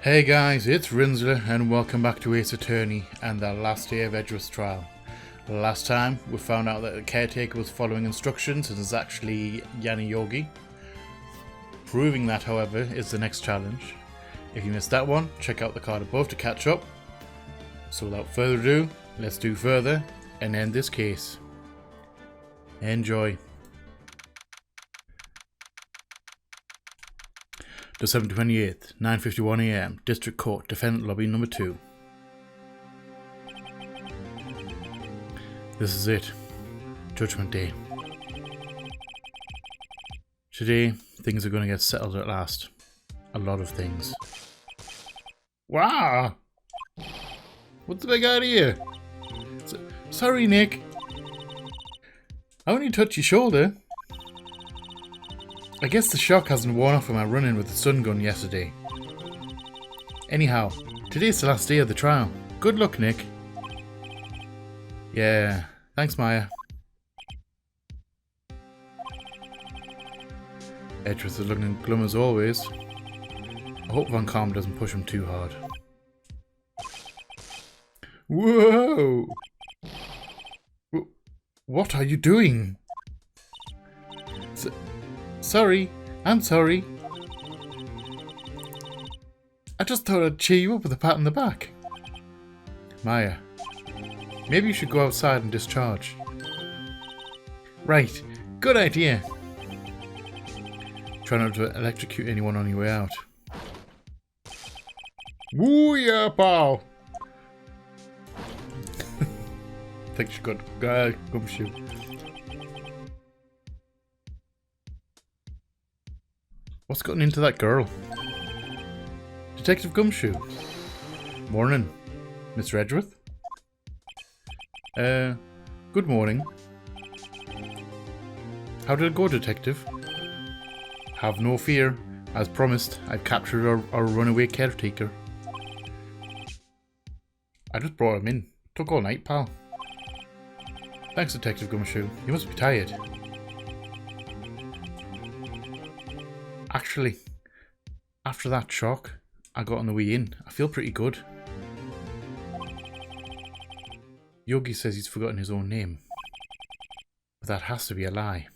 Hey guys, it's Rinsler and welcome back to Ace Attorney and the last day of Edgeworth's trial. Last time we found out that the caretaker was following instructions and is actually Yanni Yogi. Proving that, however, is the next challenge. If you missed that one, check out the card above to catch up. So without further ado, let's do further and end this case. Enjoy. December 28th, 9:51 AM, District Court, Defendant Lobby number 2. This is it. Judgment Day. Today, things are going to get settled at last. A lot of things. Wow! What's the big idea? Sorry, Nick. I only touched your shoulder. I guess the shock hasn't worn off from my run-in with the stun gun yesterday. Anyhow, today's the last day of the trial. Good luck, Nick. Yeah, thanks, Maya. Edgeworth is looking glum as always. I hope Von Calm doesn't push him too hard. Whoa! What are you doing? Sorry, I'm sorry. I just thought I'd cheer you up with a pat on the back. Maya, maybe you should go outside and discharge. Right, good idea. Try not to electrocute anyone on your way out. Woo yeah, pal! I think she got Gumshoe. What's gotten into that girl? Detective Gumshoe. Morning, Mr. Edgeworth. Good morning. How did it go, Detective? Have no fear. As promised, I've captured our runaway caretaker. I just brought him in. Took all night, pal. Thanks, Detective Gumshoe. You must be tired. Actually, after that shock I got on the way in, I feel pretty good. Yogi says he's forgotten his own name. But that has to be a lie.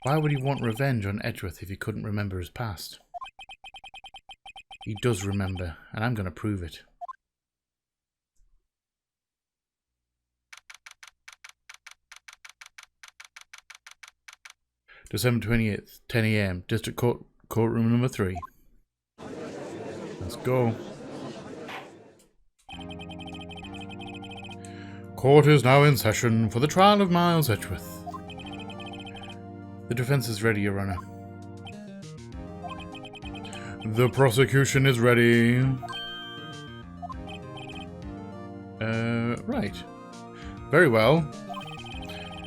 Why would he want revenge on Edgeworth if he couldn't remember his past? He does remember, and I'm going to prove it. December 28th, 10 AM, District Court, courtroom number 3. Let's go. Court is now in session for the trial of Miles Edgeworth. The defense is ready, Your Honor. The prosecution is ready. Right. Very well.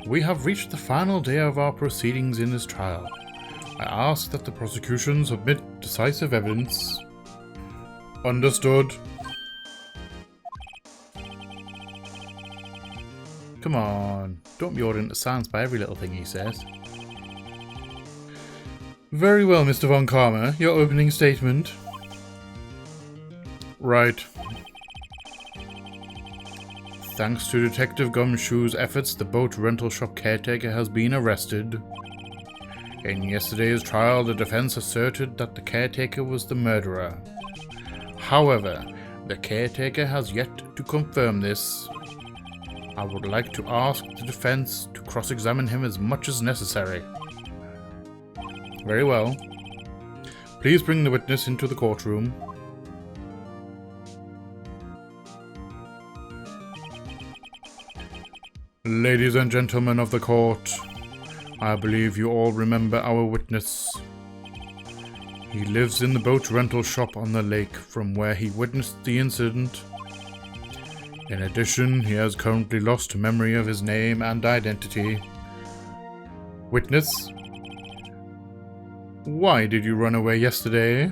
We have reached the final day of our proceedings in this trial. I ask that the prosecution submit decisive evidence. Understood. Come on, don't be ordered into silence by every little thing he says. Very well, Mr. Von Karma, your opening statement. Right. Thanks to Detective Gumshoe's efforts, the boat rental shop caretaker has been arrested. In yesterday's trial, the defense asserted that the caretaker was the murderer. However, the caretaker has yet to confirm this. I would like to ask the defense to cross-examine him as much as necessary. Very well. Please bring the witness into the courtroom. Ladies and gentlemen of the court, I believe you all remember our witness. He lives in the boat rental shop on the lake from where he witnessed the incident. In addition, he has currently lost memory of his name and identity. Witness, why did you run away yesterday?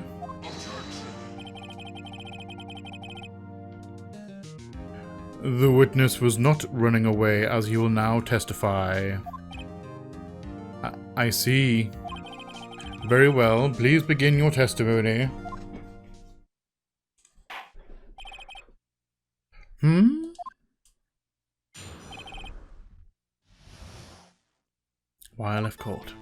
The witness was not running away, as he will now testify. I see. Very well, please begin your testimony. Why I left court.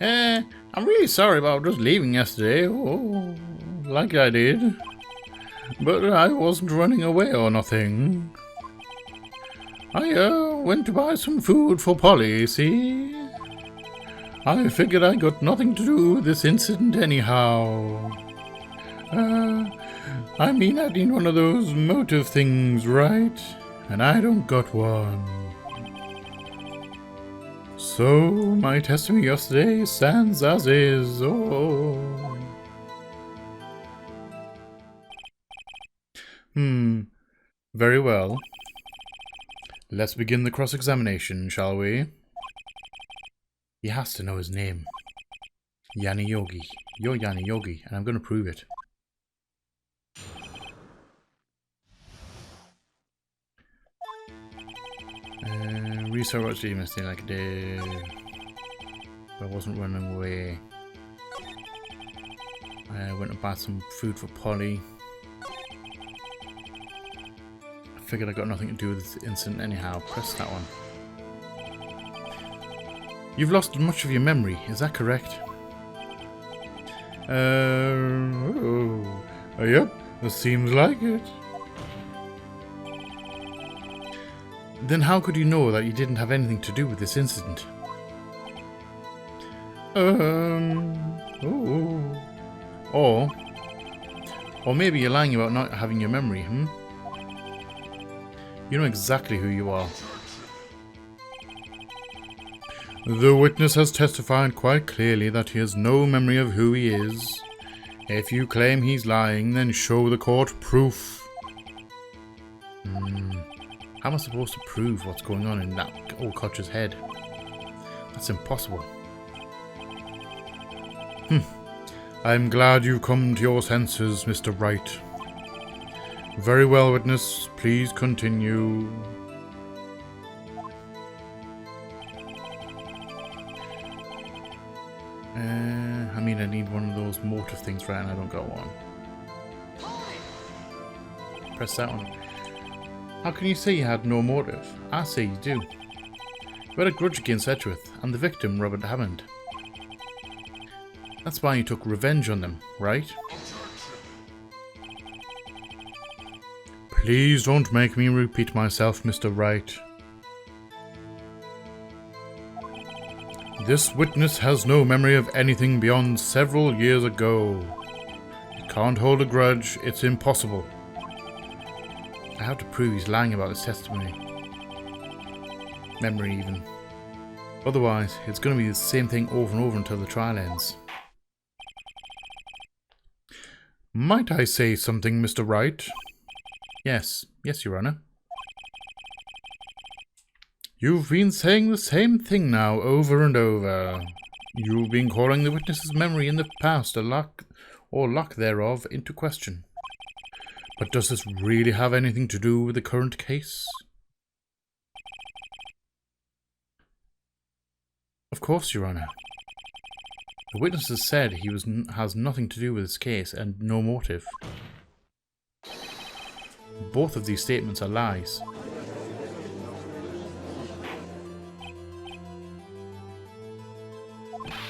I'm really sorry about just leaving yesterday. Oh, like I did. But I wasn't running away or nothing. I went to buy some food for Polly, see? I figured I got nothing to do with this incident anyhow. I mean, I need one of those motive things, right? And I don't got one. So, my testimony yesterday stands as is. Oh. Very well. Let's begin the cross-examination, shall we? He has to know his name. Yanni Yogi. You're Yanni Yogi, and I'm going to prove it. Research what you must like do. I wasn't running away. I went to buy some food for Polly. I figured I got nothing to do with this incident anyhow. Press that one. You've lost much of your memory, is that correct? Yep, it seems like it. Then how could you know that you didn't have anything to do with this incident? Or maybe you're lying about not having your memory, You know exactly who you are. The witness has testified quite clearly that he has no memory of who he is. If you claim he's lying, then show the court proof. How am I supposed to prove what's going on in that old codger's head? That's impossible. I'm glad you've come to your senses, Mr. Wright. Very well, witness. Please continue. I need one of those motive things, right? And I don't got one. Press that one. How can you say you had no motive? I say you do. You had a grudge against Edgeworth and the victim, Robert Hammond. That's why you took revenge on them, right? Please don't make me repeat myself, Mr. Wright. This witness has no memory of anything beyond several years ago. He can't hold a grudge, it's impossible. I have to prove he's lying about his testimony. Memory, even. Otherwise, it's going to be the same thing over and over until the trial ends. Might I say something, Mr. Wright? Yes, Your Honour. You've been saying the same thing now over and over. You've been calling the witness's memory in the past, or lack thereof, into question. But does this really have anything to do with the current case? Of course, Your Honour. The witness has said he has nothing to do with this case and no motive. Both of these statements are lies.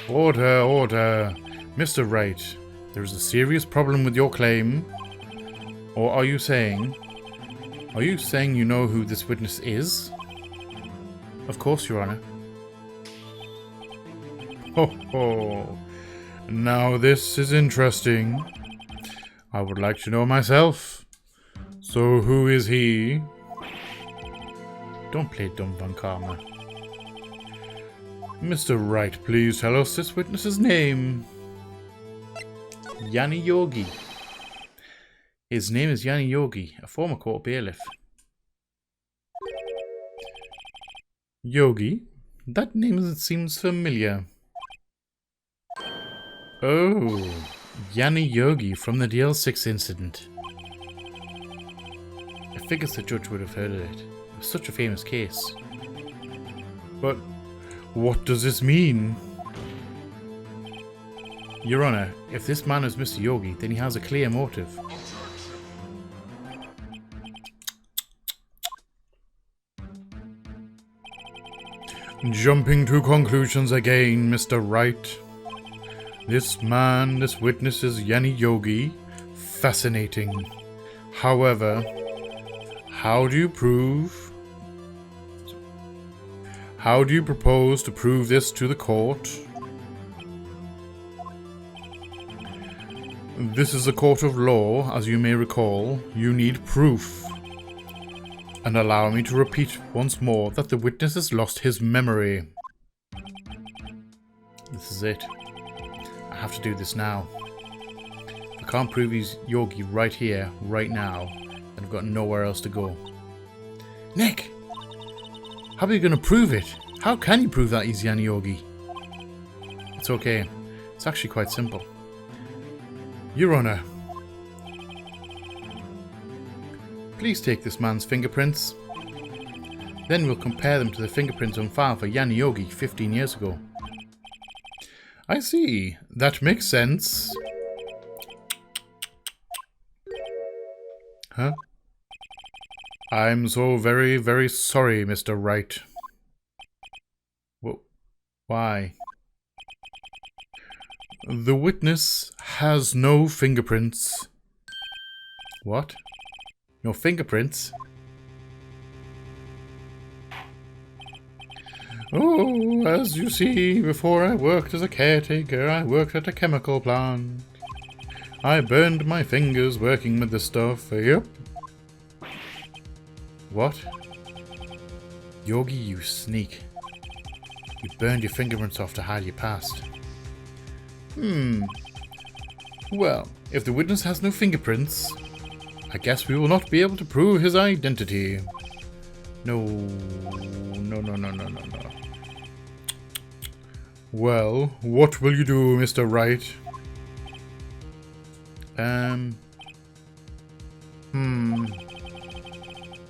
Order, order. Mr. Wright, there is a serious problem with your claim. Or are you saying you know who this witness is? Of course, Your Honour. Ho ho. Now this is interesting. I would like to know myself. So who is he? Don't play dumb, Von Karma. Mr. Wright, please tell us this witness's name. Yanni Yogi. His name is Yanni Yogi, a former court bailiff. Yogi? That name seems familiar. Oh, Yanni Yogi from the DL6 incident. I figured the judge would have heard of it. It was such a famous case. But what does this mean? Your Honour, if this man is Mr. Yogi, then he has a clear motive. Jumping to conclusions again, Mr. Wright. This man, this witness is Yanni Yogi. Fascinating. However, how do you propose to prove this to the court? This is a court of law, as you may recall. You need proof. And allow me to repeat once more that the witness has lost his memory. This is it. I have to do this now. If I can't prove he's Yogi right here, right now, then I've got nowhere else to go. Nick! How are you going to prove it? How can you prove that he's Yanni Yogi? It's okay. It's actually quite simple. Your Honor, please take this man's fingerprints. Then we'll compare them to the fingerprints on file for Yanni Yogi 15 years ago. I see. That makes sense. Huh? I'm so very, very sorry, Mr. Wright. Why? The witness has no fingerprints. What? No fingerprints? Oh, as you see, before I worked as a caretaker, I worked at a chemical plant. I burned my fingers working with this stuff, yep. What? Yogi, you sneak. You burned your fingerprints off to hide your past. Well, if the witness has no fingerprints, I guess we will not be able to prove his identity. No. Well, what will you do, Mr. Wright?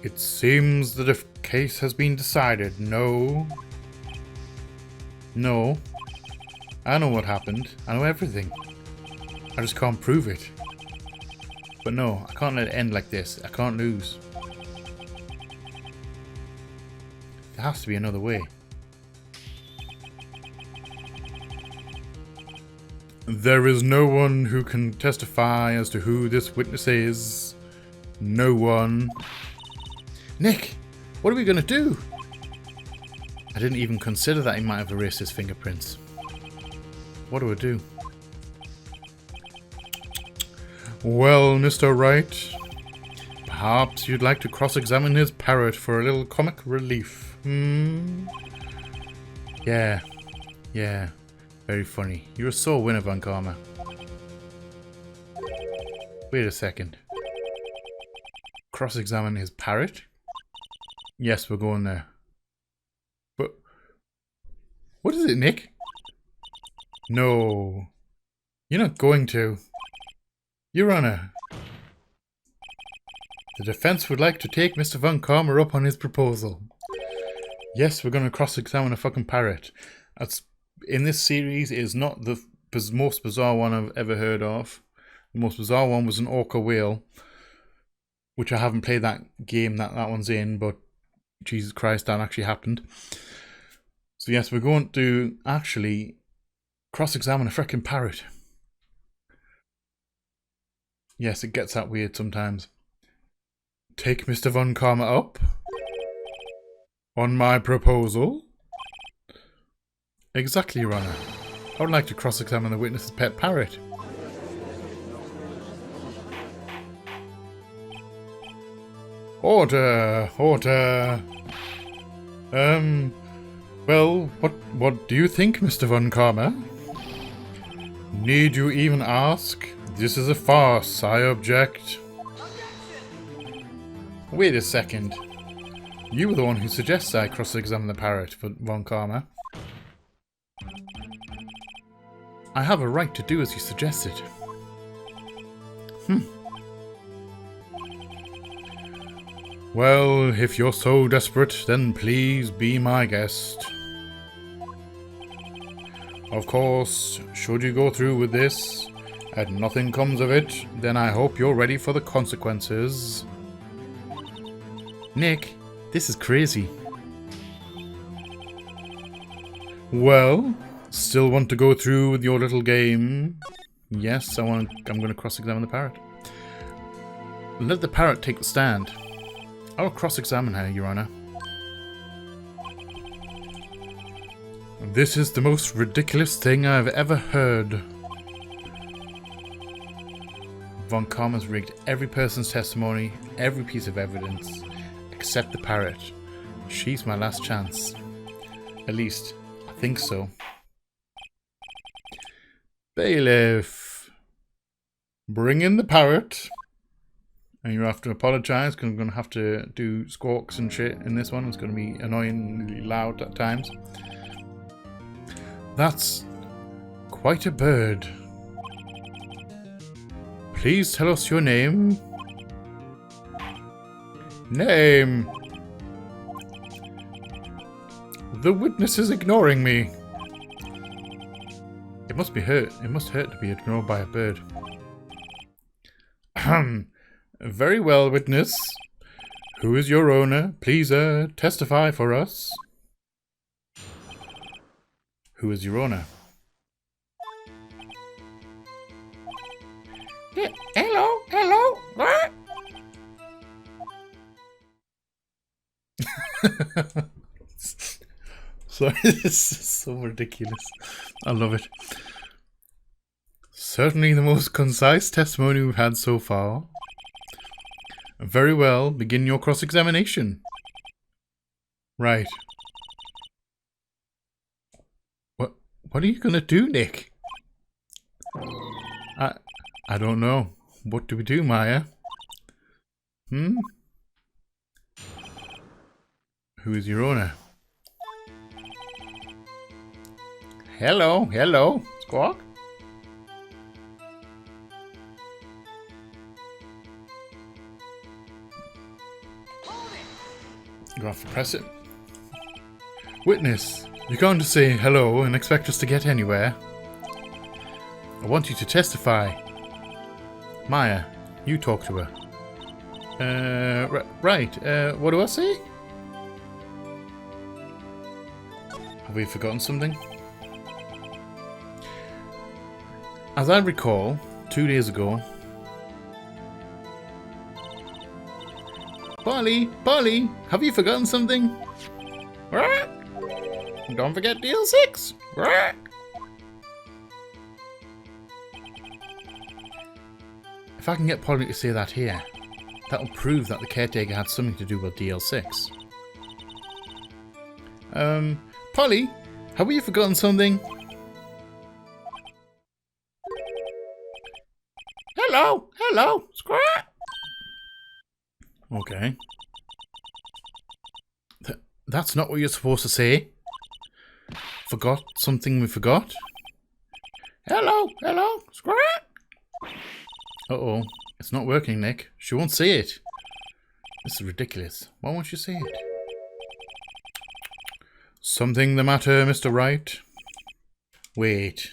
It seems that the case has been decided. No. I know what happened. I know everything. I just can't prove it. But no, I can't let it end like this. I can't lose. There has to be another way. There is no one who can testify as to who this witness is. No one. Nick, what are we going to do? I didn't even consider that he might have erased his fingerprints. What do I do? Well, Mr. Wright, perhaps you'd like to cross-examine his parrot for a little comic relief. Yeah. Very funny. You're a sore winner, Von Karma. Wait a second. Cross-examine his parrot? Yes, we're going there. But what is it, Nick? No. You're not going to. Your Honor. The defense would like to take Mr. Von Karma up on his proposal. Yes, we're going to cross-examine a fucking parrot. That's, in this series, is not the most bizarre one I've ever heard of. The most bizarre one was an orca whale, which I haven't played that game that one's in, but Jesus Christ, that actually happened. So yes, we're going to actually cross-examine a frickin' parrot. Yes, it gets that weird sometimes. Take Mr. Von Karma up on my proposal. Exactly, Your Honor. I would like to cross-examine the witness's pet parrot. Order! Well, what do you think, Mr. Von Karma? Need you even ask? This is a farce, I object. Wait a second. You were the one who suggests I cross-examine the parrot, Von Karma. I have a right to do as you suggested. Well, if you're so desperate, then please be my guest. Of course, should you go through with this, and nothing comes of it, then I hope you're ready for the consequences. Nick, this is crazy. Well, still want to go through with your little game? Yes, I'm going to cross-examine the parrot. Let the parrot take the stand. I'll cross-examine her, Your Honor. This is the most ridiculous thing I've ever heard. Von Karma's rigged every person's testimony, every piece of evidence, except the parrot. She's my last chance. At least, I think so. Bailiff, bring in the parrot. And you have to apologise because I'm going to have to do squawks and shit in this one. It's going to be annoyingly loud at times. That's quite a bird. Please tell us your name. Name. The witness is ignoring me. It must hurt to be ignored by a bird. Ahem. Very well, witness. Who is your owner? Please, testify for us. Who is your owner? Yeah, hello. What? Sorry, this is so ridiculous. I love it. Certainly the most concise testimony we've had so far. Very well, begin your cross-examination. Right. What are you gonna do, Nick? I don't know. What do we do, Maya? Who is your owner? Hello. Squawk? You have to press it. Witness, you can't just say hello and expect us to get anywhere. I want you to testify. Maya, you talk to her. Right, what do I say? Have we forgotten something? As I recall, 2 days ago... Polly, have you forgotten something? Don't forget DL6. If I can get Polly to say that here, that'll prove that the caretaker had something to do with DL6. Polly, have you forgotten something? Hello, Squat. Okay. That's not what you're supposed to say. Forgot something we forgot? Hello, Squat. Uh-oh. It's not working, Nick. She won't say it. This is ridiculous. Why won't you say it? Something the matter, Mr. Wright? Wait.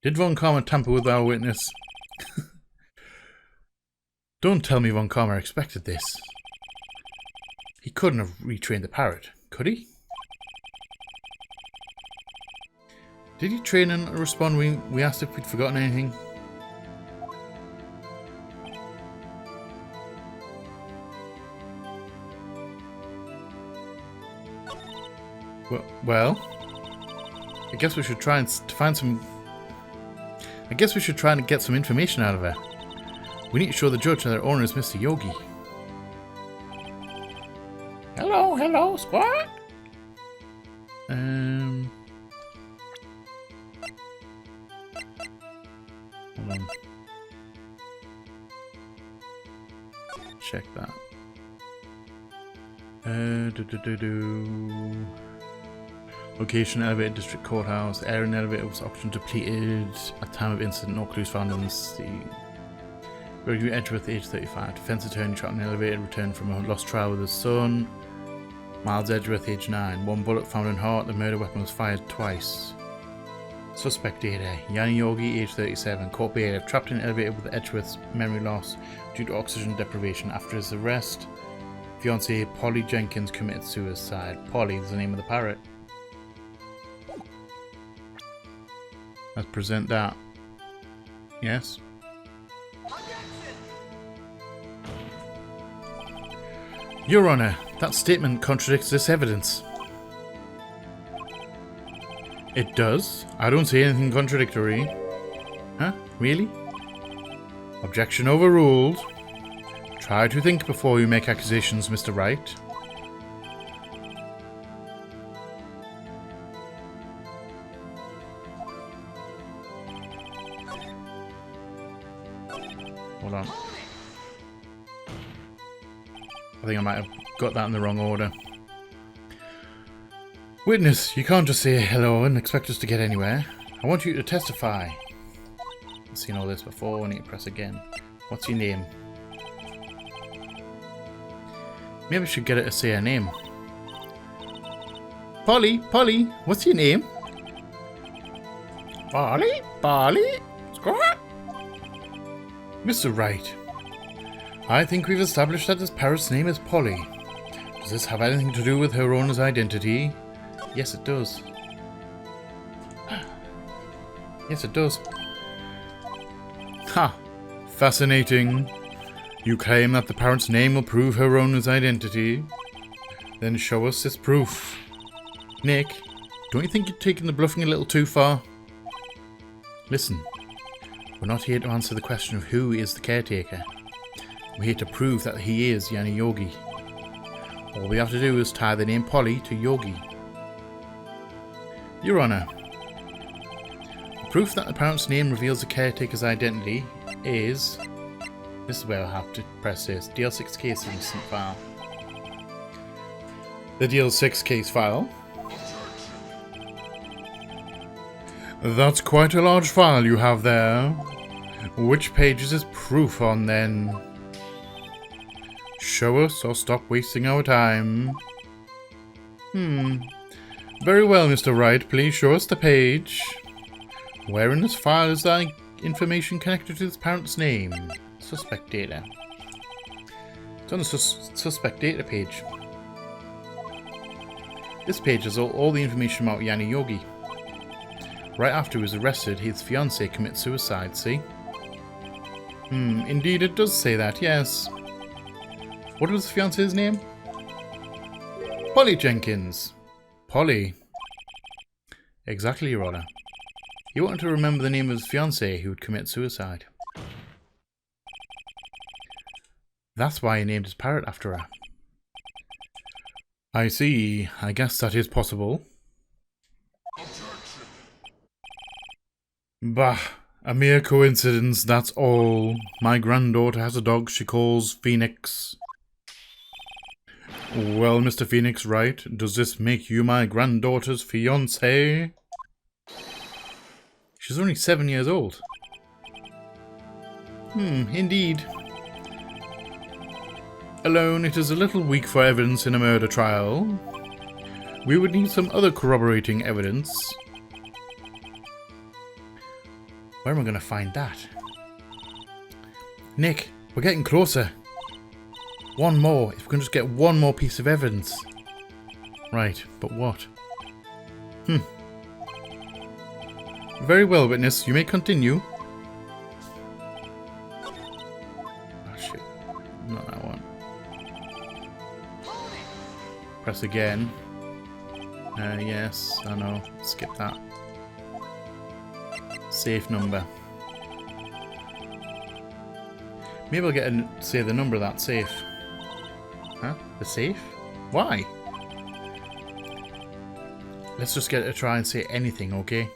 Did Von Karma tamper with our witness? Don't tell me Von Karma expected this. He couldn't have retrained the parrot, could he? Did he train and respond when we asked if we'd forgotten anything? Well, I guess we should try and find some... I guess we should try and get some information out of her. We need to show the judge that our owner is Mr. Yogi. Hello, Squad. Hold on. Check that. Location, elevated district courthouse. Air and elevator was option depleted. At time of incident, no clues found in the scene. Yanni Edgeworth, age 35. Defense attorney trapped in an elevator, returned from a lost trial with his son. Miles Edgeworth, age 9. One bullet found in heart. The murder weapon was fired twice. Suspect data. Yanni Yogi, age 37. Court bailiff, trapped in an elevator with Edgeworth's memory loss due to oxygen deprivation. After his arrest, fiancée Polly Jenkins committed suicide. Polly is the name of the parrot. Let's present that. Yes. Your Honor, that statement contradicts this evidence. It does? I don't see anything contradictory. Huh? Really? Objection overruled. Try to think before you make accusations, Mr. Wright. Hold on. I think I might have got that in the wrong order. Witness, you can't just say hello and expect us to get anywhere. I want you to testify. I've seen all this before. I need to press again. What's your name? Maybe I should get her to say her name. Polly, Polly, what's your name? Polly, Polly, Scott. Mr. Wright, I think we've established that this parrot's name is Polly. Does this have anything to do with her owner's identity? Yes, it does. Yes, it does. Ha! Fascinating. You claim that the parrot's name will prove her owner's identity. Then show us this proof. Nick, don't you think you're taking the bluffing a little too far? Listen, we're not here to answer the question of who is the caretaker. We're here to prove that he is Yanni Yogi. All we have to do is tie the name Polly to Yogi. Your Honor, the proof that the parent's name reveals the caretaker's identity is... This is where I'll have to press this. DL6 case instant file. The DL6 case file. That's quite a large file you have there. Which page is this proof on then? Show us or stop wasting our time. Very well, Mr. Wright. Please show us the page. Where in this file is that information connected to this parent's name? Suspect data. It's on the suspect data page. This page has all the information about Yanni Yogi. Right after he was arrested, his fiancée commits suicide, see? Indeed it does say that, yes. What was the fiancée's name? Polly Jenkins. Polly. Exactly, Your Honor. He wanted to remember the name of his fiancée who would commit suicide. That's why he named his parrot after her. I see. I guess that is possible. Bah, a mere coincidence, that's all. My granddaughter has a dog she calls Phoenix. Well, Mr. Phoenix Wright, does this make you my granddaughter's fiancé? She's only 7 years old. Indeed. Alone, it is a little weak for evidence in a murder trial. We would need some other corroborating evidence. Where am I going to find that? Nick, we're getting closer. One more. If we can just get one more piece of evidence. Right, but what? Very well, witness. You may continue. Oh, shit. Not that one. Press again. Yes, I know. Skip that. Safe number. Maybe I'll get say the number of that safe. Huh? The safe? Why? Let's just get her to try and say anything, okay?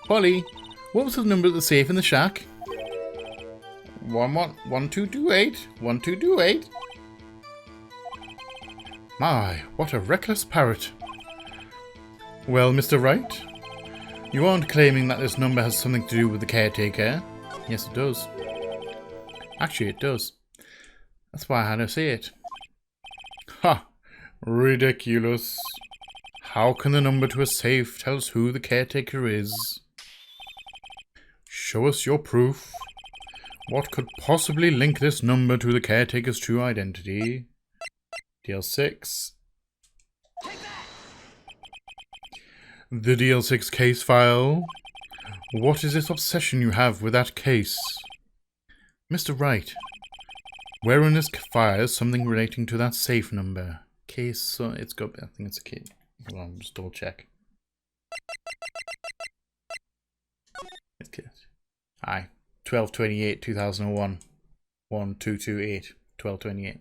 Polly, what was the number of the safe in the shack? 1228. 1228. My, what a reckless parrot. Well, Mr. Wright, you aren't claiming that this number has something to do with the caretaker? Yes, it does. Actually, it does. That's why I had her say it. Ha! Ridiculous. How can the number to a safe tell us who the caretaker is? Show us your proof. What could possibly link this number to the caretaker's true identity? DL6. The DL6 case file. What is this obsession you have with that case? Mr. Wright, where in this file is something relating to that safe number? Case, so it's got, I think it's a case. Hold on, just double check. It's case. Aye, 12/28, 2001. 1228, 12/28.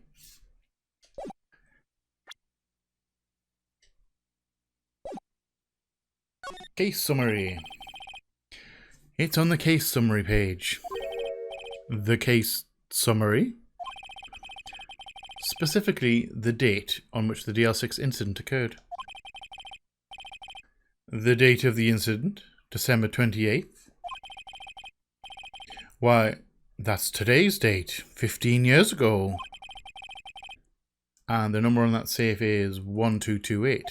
Case summary. It's on the case summary page. The case summary? Specifically, the date on which the DL6 incident occurred. The date of the incident, December 28th. Why, that's today's date, 15 years ago. And the number on that safe is 1228.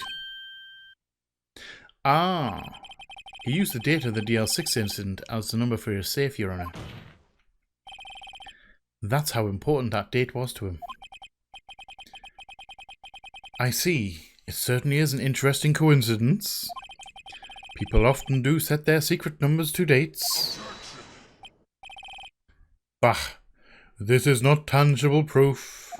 Ah, he used the date of the DL6 incident as the number for his safe, Your Honor. That's how important that date was to him. I see. It certainly is an interesting coincidence. People often do set their secret numbers to dates. Bah, this is not tangible proof.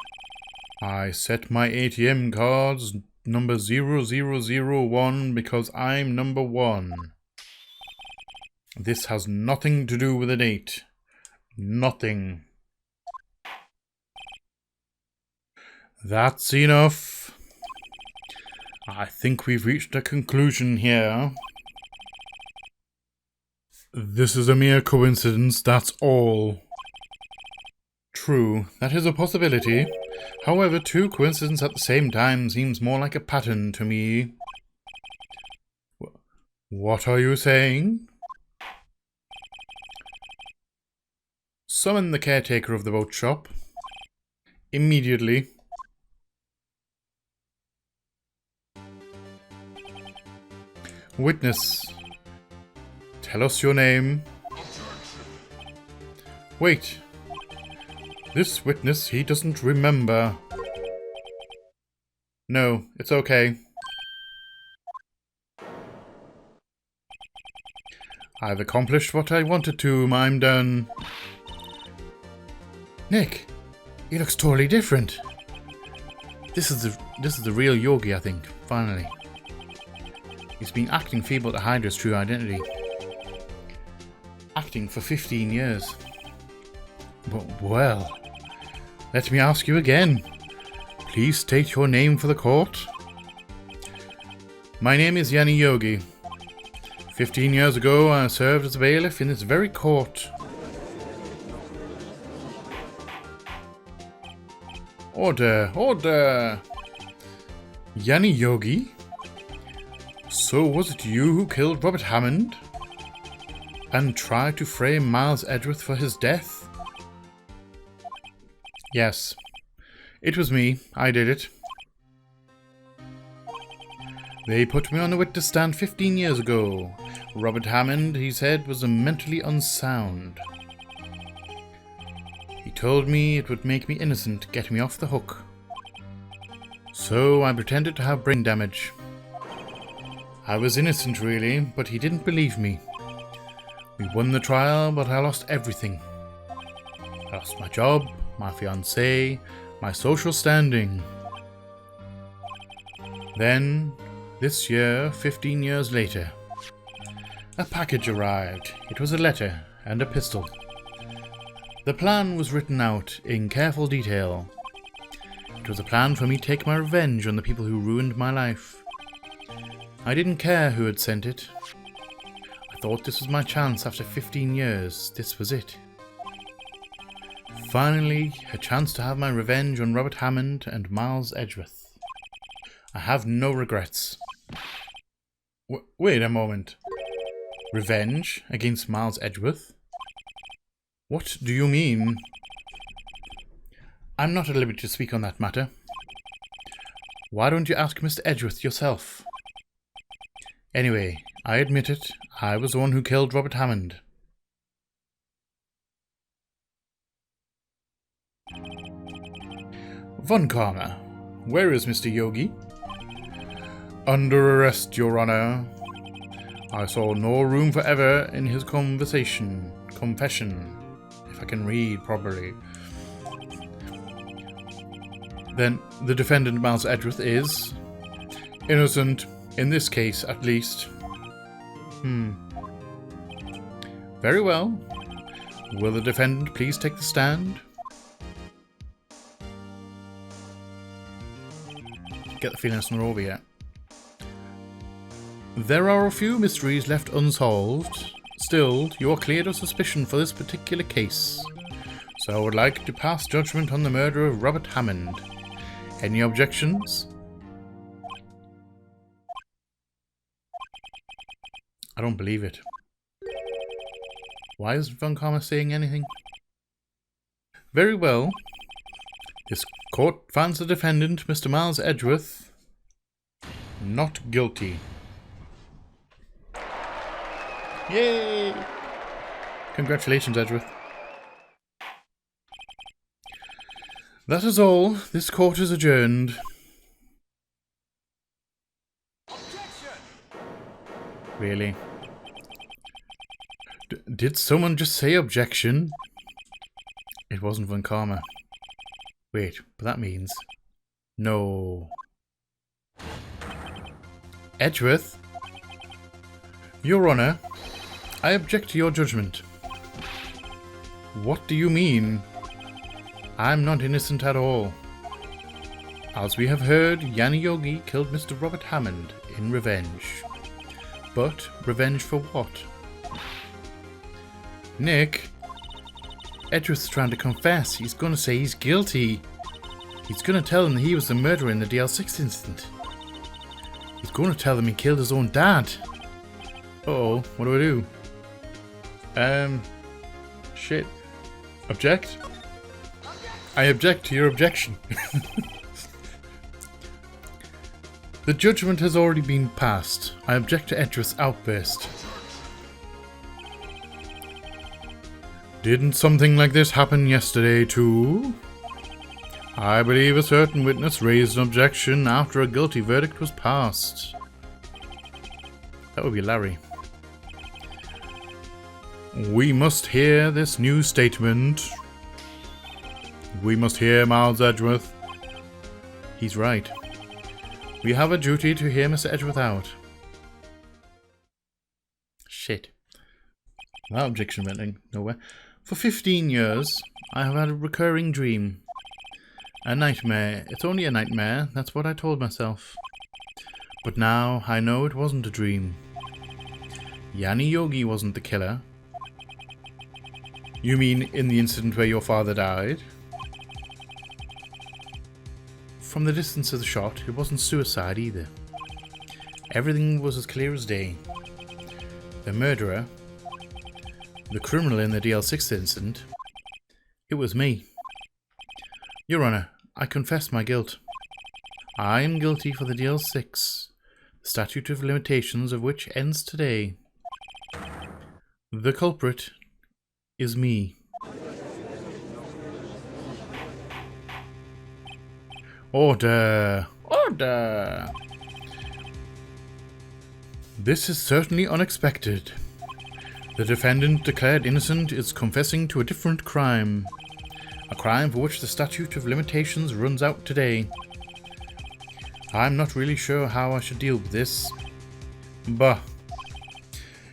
I set my ATM cards number 0001 because I'm number 1. This has nothing to do with the date. Nothing. That's enough. I think we've reached a conclusion here. This is a mere coincidence, that's all. True, that is a possibility. However, two coincidences at the same time seems more like a pattern to me. What are you saying? Summon the caretaker of the boat shop. Immediately. Witness. Tell us your name. Wait. This witness, he doesn't remember. No, it's okay. I've accomplished what I wanted to. I'm done. Nick, he looks totally different. This is the real Yogi, I think. Finally, he's been acting feeble to hide his true identity. Acting for 15 years. Well, let me ask you again. Please state your name for the court. My name is Yanni Yogi. 15 years ago, I served as a bailiff in this very court. Order, order! Yanni Yogi? So was it you who killed Robert Hammond? And tried to frame Miles Edgeworth for his death? Yes, it was me. I did it. They put me on the witness stand 15 years ago. Robert Hammond, he said, was mentally unsound. He told me it would make me innocent, get me off the hook. So I pretended to have brain damage. I was innocent, really, but he didn't believe me. We won the trial, but I lost everything. I lost my job, my fiancée, my social standing. Then, this year, 15 years later, a package arrived. It was a letter and a pistol. The plan was written out in careful detail. It was a plan for me to take my revenge on the people who ruined my life. I didn't care who had sent it. I thought this was my chance after 15 years. This was it. Finally, a chance to have my revenge on Robert Hammond and Miles Edgeworth. I have no regrets. Wait a moment. Revenge against Miles Edgeworth? What do you mean? I'm not at liberty to speak on that matter. Why don't you ask Mr. Edgeworth yourself? Anyway, I admit it. I was the one who killed Robert Hammond. Von Karma, where is Mr. Yogi? Under arrest, Your Honor. I saw no room for error in his confession, if I can read properly. Then the defendant, Miles Edgeworth, is innocent, in this case at least. Very well. Will the defendant please take the stand? Get the feeling it's not over yet. There are a few mysteries left unsolved. Still, you are cleared of suspicion for this particular case. So I would like to pass judgment on the murder of Robert Hammond. Any objections? I don't believe it. Why isn't Von Karma saying anything? Very well. This court finds the defendant, Mr. Miles Edgeworth, not guilty. Yay! Congratulations, Edgeworth. That is all. This court is adjourned. Really? Did someone just say objection? It wasn't Von Karma. Wait, but that means... No. Edgeworth? Your Honour, I object to your judgment. What do you mean? I'm not innocent at all. As we have heard, Yanni Yogi killed Mr. Robert Hammond in revenge. But revenge for what? Nick? Edgeworth's trying to confess. He's going to say he's guilty. He's going to tell them that he was the murderer in the DL6 incident. He's going to tell them he killed his own dad. Uh-oh, what do I do? Shit. Object? I object to your objection. The judgment has already been passed. I object to Edgeworth's outburst. Didn't something like this happen yesterday too? I believe a certain witness raised an objection after a guilty verdict was passed. That would be Larry. We must hear this new statement. We must hear Miles Edgeworth. He's right. We have a duty to hear Mr. Edgeworth out. Shit. That objection went nowhere. For 15 years, I have had a recurring dream. A nightmare. It's only a nightmare, that's what I told myself. But now I know it wasn't a dream. Yanni Yogi wasn't the killer. You mean in the incident where your father died? From the distance of the shot, it wasn't suicide either. Everything was as clear as day. The murderer, the criminal in the DL6 incident, it was me. Your Honour, I confess my guilt. I am guilty for the DL6, the statute of limitations of which ends today. The culprit is me. Order! Order! This is certainly unexpected. The defendant declared innocent is confessing to a different crime. A crime for which the statute of limitations runs out today. I'm not really sure how I should deal with this. Bah.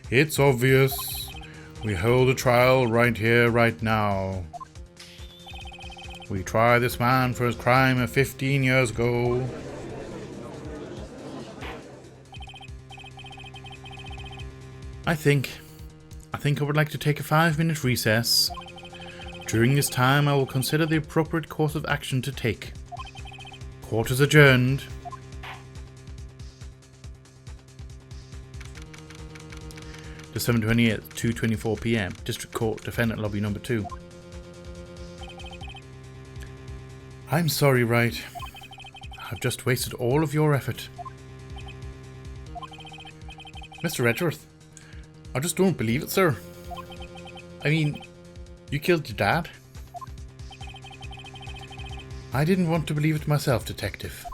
It's obvious. We hold a trial right here, right now. We try this man for his crime of 15 years ago. I think I would like to take a 5-minute recess. During this time, I will consider the appropriate course of action to take. Court is adjourned. December 28th, 2:24 PM. District Court, Defendant Lobby Number 2. I'm sorry, Wright. I've just wasted all of your effort. Mr. Edgeworth, I just don't believe it, sir. I mean, you killed your dad? I didn't want to believe it myself, Detective.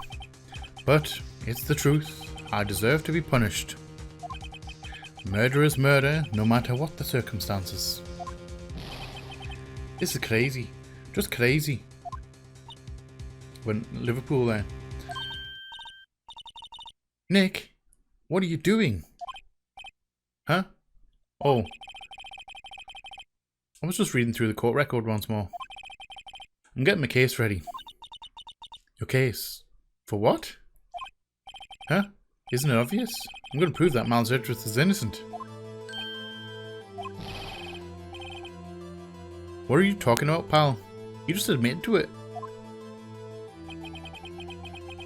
But it's the truth. I deserve to be punished. Murder is murder, no matter what the circumstances. This is crazy. Just crazy. When Liverpool there. Nick, what are you doing? Huh? Oh. I was just reading through the court record once more. I'm getting my case ready. Your case? For what? Huh? Isn't it obvious? I'm going to prove that Miles Edgeworth is innocent. What are you talking about, pal? You just admitted to it.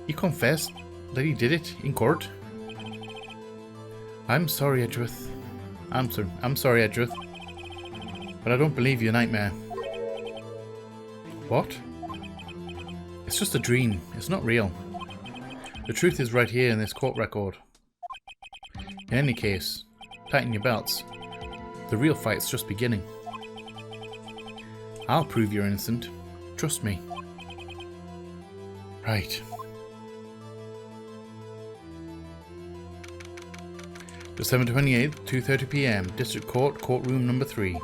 He confessed that he did it in court. I'm sorry, Edgeworth. I'm sorry, Edgeworth. But I don't believe your nightmare. What? It's just a dream. It's not real. The truth is right here in this court record. In any case, tighten your belts. The real fight's just beginning. I'll prove you're innocent. Trust me. Right. December 28th, 2:30 PM, District Court, Courtroom number 3.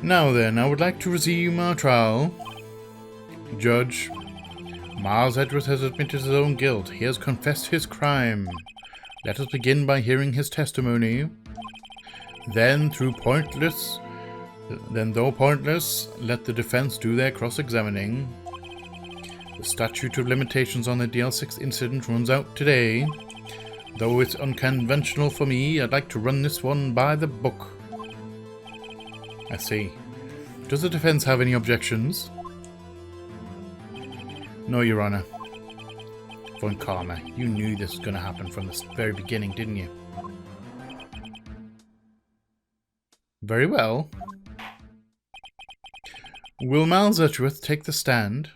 Now then, I would like to resume our trial. Judge, Miles Edgeworth has admitted his own guilt. He has confessed his crime. Let us begin by hearing his testimony. Then, though pointless, let the defense do their cross-examining. The statute of limitations on the DL6 incident runs out today. Though it's unconventional for me, I'd like to run this one by the book. I see. Does the defense have any objections? No, Your Honor. Von Karma, you knew this was going to happen from the very beginning, didn't you? Very well. Will Miles Edgeworth take the stand?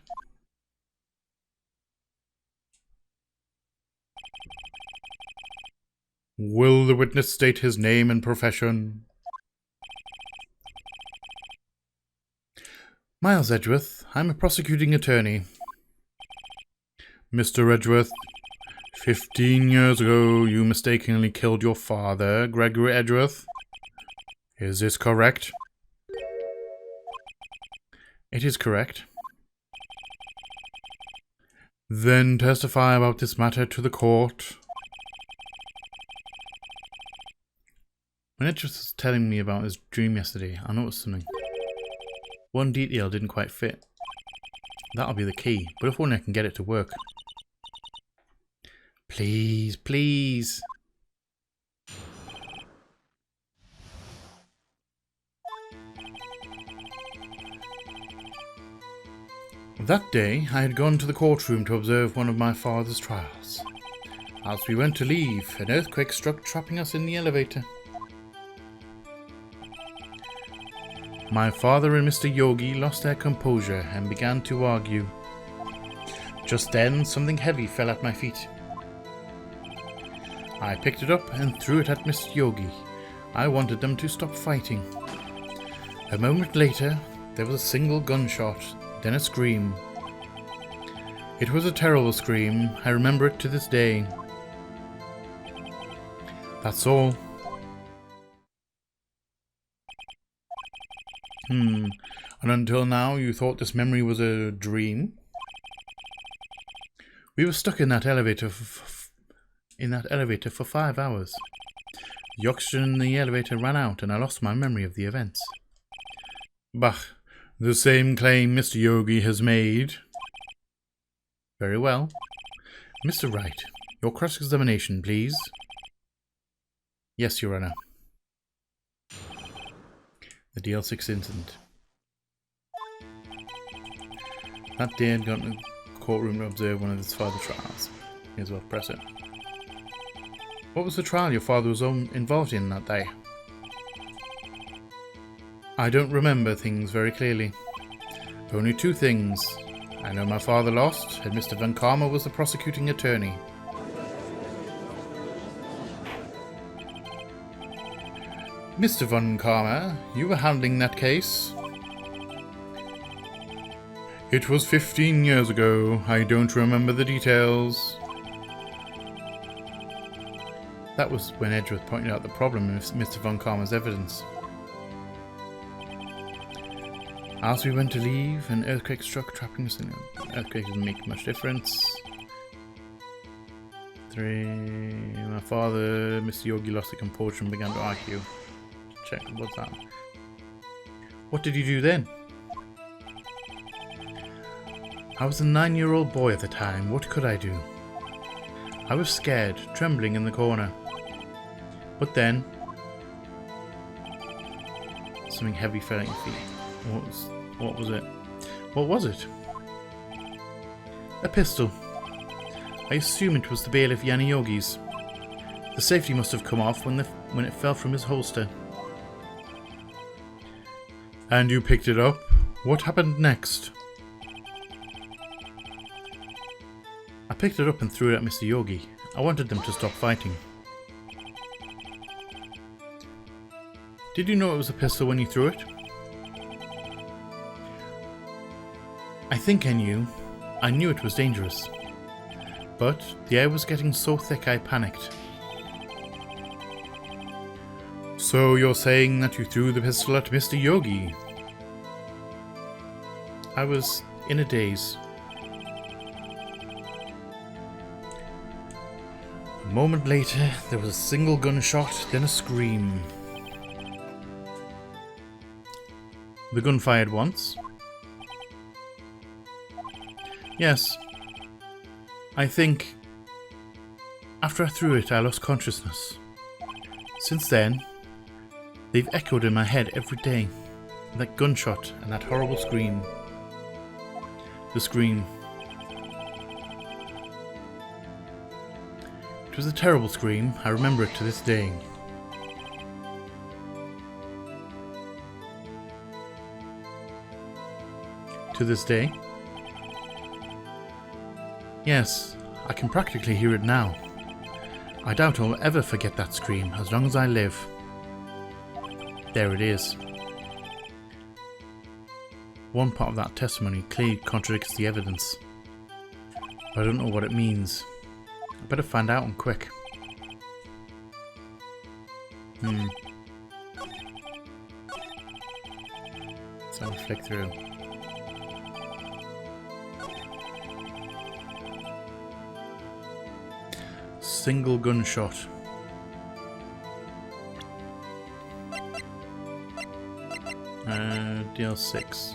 Will the witness state his name and profession? Miles Edgeworth, I'm a prosecuting attorney. Mr. Edgeworth, 15 years ago you mistakenly killed your father, Gregory Edgeworth. Is this correct? It is correct. Then testify about this matter to the court. When Edgeworth was telling me about his dream yesterday, I noticed something. One detail didn't quite fit. That'll be the key, but if only I can get it to work. Please, please. That day, I had gone to the courtroom to observe one of my father's trials. As we went to leave, an earthquake struck, trapping us in the elevator. My father and Mr. Yogi lost their composure and began to argue. Just then, something heavy fell at my feet. I picked it up and threw it at Mr. Yogi. I wanted them to stop fighting. A moment later, there was a single gunshot, then a scream. It was a terrible scream. I remember it to this day. That's all. And until now, you thought this memory was a dream? We were stuck in that elevator for 5 hours. The oxygen in the elevator ran out and I lost my memory of the events. Bah, the same claim Mr. Yogi has made. Very well. Mr. Wright, your cross-examination, please. Yes, Your Honor. The DL6 incident. That day had gone to the courtroom to observe one of his father's trials. Here's what, press it. What was the trial your father was involved in that day? I don't remember things very clearly. Only 2 things. I know my father lost, and Mr. Von Karma was the prosecuting attorney. Mr. Von Karma, you were handling that case. It was 15 years ago. I don't remember the details. That was when Edgeworth pointed out the problem with Mr. Von Karma's evidence. As we went to leave, an earthquake struck, trapping us in an earthquake didn't make much difference. 3. My father, Mr. Yogi, lost the composure and began to argue. Check, what's that? What did you do then? I was a 9-year-old boy at the time. What could I do? I was scared, trembling in the corner. But then, something heavy fell at your feet. What was it? What was it? A pistol. I assume it was the bailiff Yanni Yogi's. The safety must have come off when it fell from his holster. And you picked it up? What happened next? I picked it up and threw it at Mr. Yogi. I wanted them to stop fighting. Did you know it was a pistol when you threw it? I think I knew. I knew it was dangerous. But the air was getting so thick I panicked. So you're saying that you threw the pistol at Mr. Yogi? I was in a daze. A moment later, there was a single gunshot, then a scream. The gun fired once. Yes. I think after I threw it, I lost consciousness. Since then, they've echoed in my head every day. That gunshot and that horrible scream. The scream. It was a terrible scream. I remember it to this day. To this day? Yes, I can practically hear it now. I doubt I'll ever forget that scream as long as I live. There it is. One part of that testimony clearly contradicts the evidence. But I don't know what it means. I better find out and quick. So I'll flick through. Single gunshot. DL6.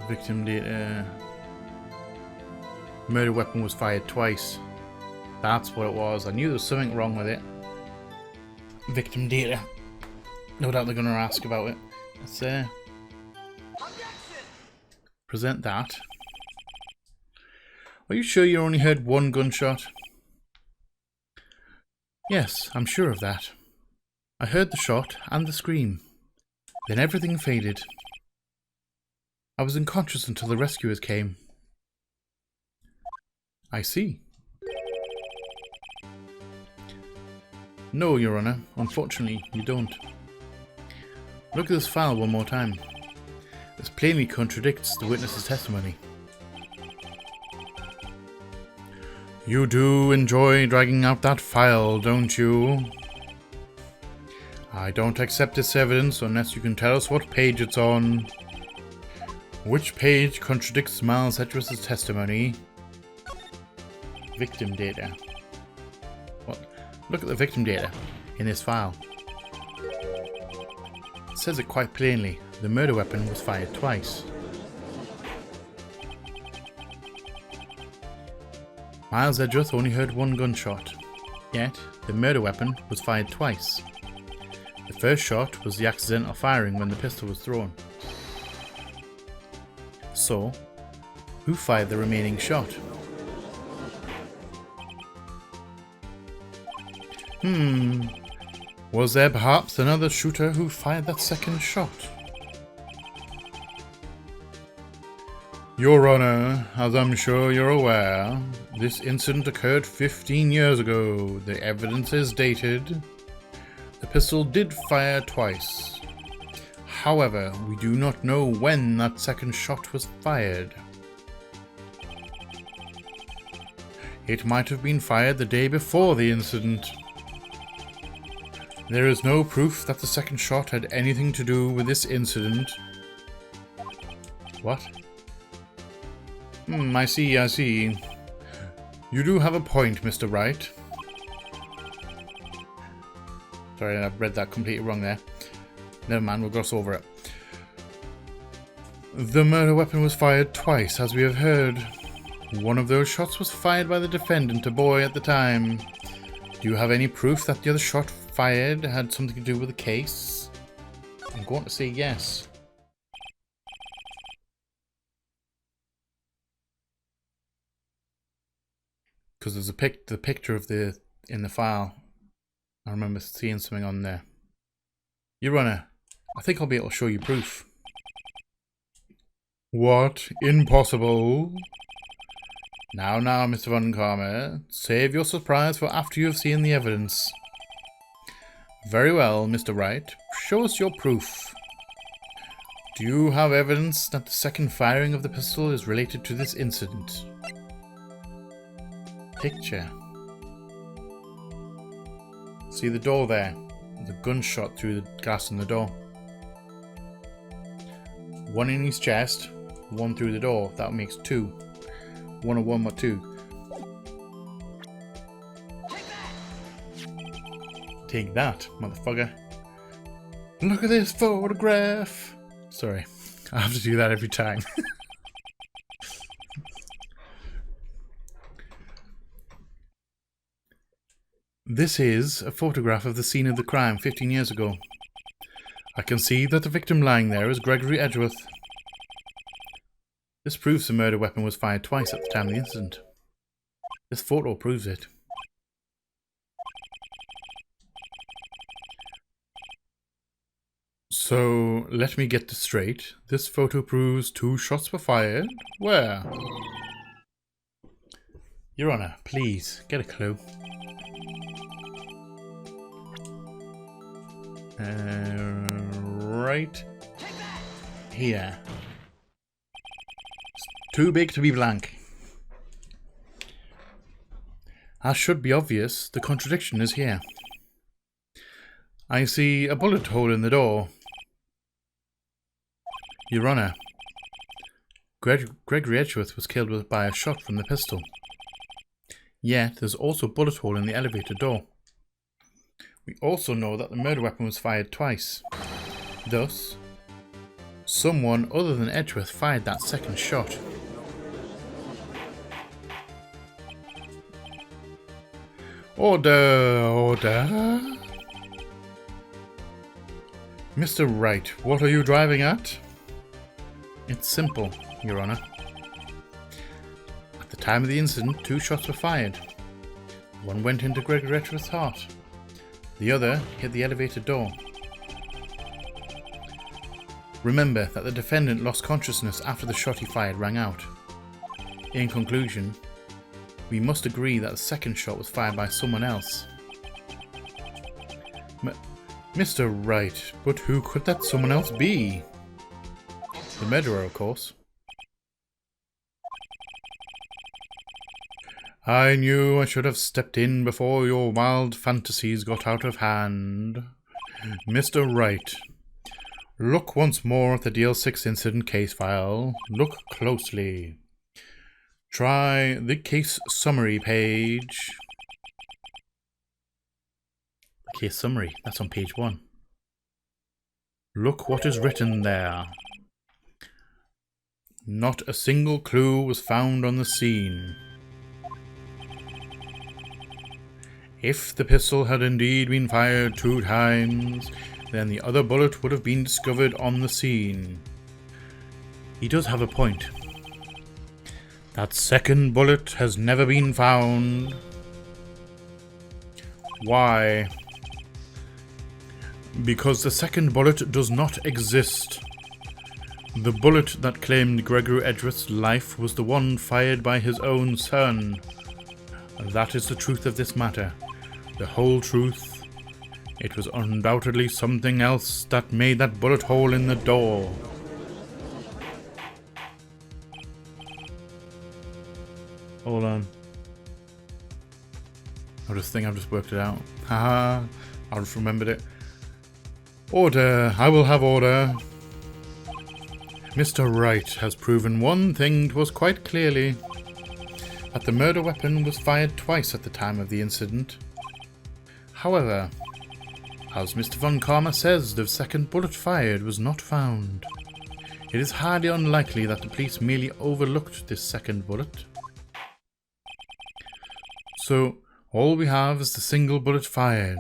Victim data. Murder weapon was fired twice. That's what it was. I knew there was something wrong with it. Victim data. No doubt they're going to ask about it. Let's present that. Are you sure you only heard one gunshot? Yes, I'm sure of that. I heard the shot and the scream. Then everything faded. I was unconscious until the rescuers came. I see. No, Your Honor. Unfortunately, you don't. Look at this file one more time. This plainly contradicts the witness's testimony. You do enjoy dragging out that file, don't you? I don't accept this evidence unless you can tell us what page it's on. Which page contradicts Miles Edgeworth's testimony? Victim data. What? Look at the victim data in this file. It says it quite plainly. The murder weapon was fired twice. Miles Edgeworth only heard one gunshot, yet the murder weapon was fired twice. The first shot was the accidental firing when the pistol was thrown. So, who fired the remaining shot? Was there perhaps another shooter who fired that second shot? Your Honor, as I'm sure you're aware, this incident occurred 15 years ago. The evidence is dated. The pistol did fire twice. However, we do not know when that second shot was fired. It might have been fired the day before the incident. There is no proof that the second shot had anything to do with this incident. What? I see, I see. You do have a point, Mr. Wright. Sorry, I've read that completely wrong there. Never mind, we'll gloss over it. The murder weapon was fired twice, as we have heard. One of those shots was fired by the defendant, a boy at the time. Do you have any proof that the other shot fired had something to do with the case? I'm going to say yes. Because there's the picture of in the file. I remember seeing something on there. Your Honor, I think I'll be able to show you proof. What? Impossible? Now, Mr. Von Karma, save your surprise for after you have seen the evidence. Very well, Mr. Wright. Show us your proof. Do you have evidence that the second firing of the pistol is related to this incident? Picture. See the door there? The gunshot through the glass in the door. One in his chest, one through the door. That makes two. 101 or 2. Take that, motherfucker. Look at this photograph. Sorry, I have to do that every time. This is a photograph of the scene of the crime 15 years ago. I can see that the victim lying there is Gregory Edgeworth. This proves the murder weapon was fired twice at the time of the incident. This photo proves it. So, let me get this straight. This photo proves 2 shots were fired? Where? Your Honor, please, get a clue. Right here. Too big to be blank. As should be obvious, the contradiction is here. I see a bullet hole in the door. Your Honor, Gregory Edgeworth was killed by a shot from the pistol. Yet there's also a bullet hole in the elevator door. We also know that the murder weapon was fired twice. Thus, someone other than Edgeworth fired that second shot. Order. Mr. Wright, what are you driving at? It's simple, Your Honor. At the time of the incident, 2 shots were fired. One went into Gregory Edgeworth's heart. The other hit the elevator door. Remember that the defendant lost consciousness after the shot he fired rang out. In conclusion, we must agree that the second shot was fired by someone else. Mr. Wright, but who could that someone else be? The murderer, of course. I knew I should have stepped in before your wild fantasies got out of hand. Mr. Wright, look once more at the DL6 incident case file. Look closely. Try the case summary page. The case summary, that's on page 1. Look what is written there. Not a single clue was found on the scene. If the pistol had indeed been fired 2 times, then the other bullet would have been discovered on the scene. He does have a point. That second bullet has never been found. Why? Because the second bullet does not exist. The bullet that claimed Gregory Edgeworth's life was the one fired by his own son. That is the truth of this matter. The whole truth. It was undoubtedly something else that made that bullet hole in the door. Hold on. I just think I've just worked it out. Haha, I just remembered it. Order, I will have order. Mr. Wright has proven one thing to us quite clearly. That the murder weapon was fired twice at the time of the incident. However, as Mr. Von Karma says, the second bullet fired was not found. It is highly unlikely that the police merely overlooked this second bullet. So, all we have is the single bullet fired.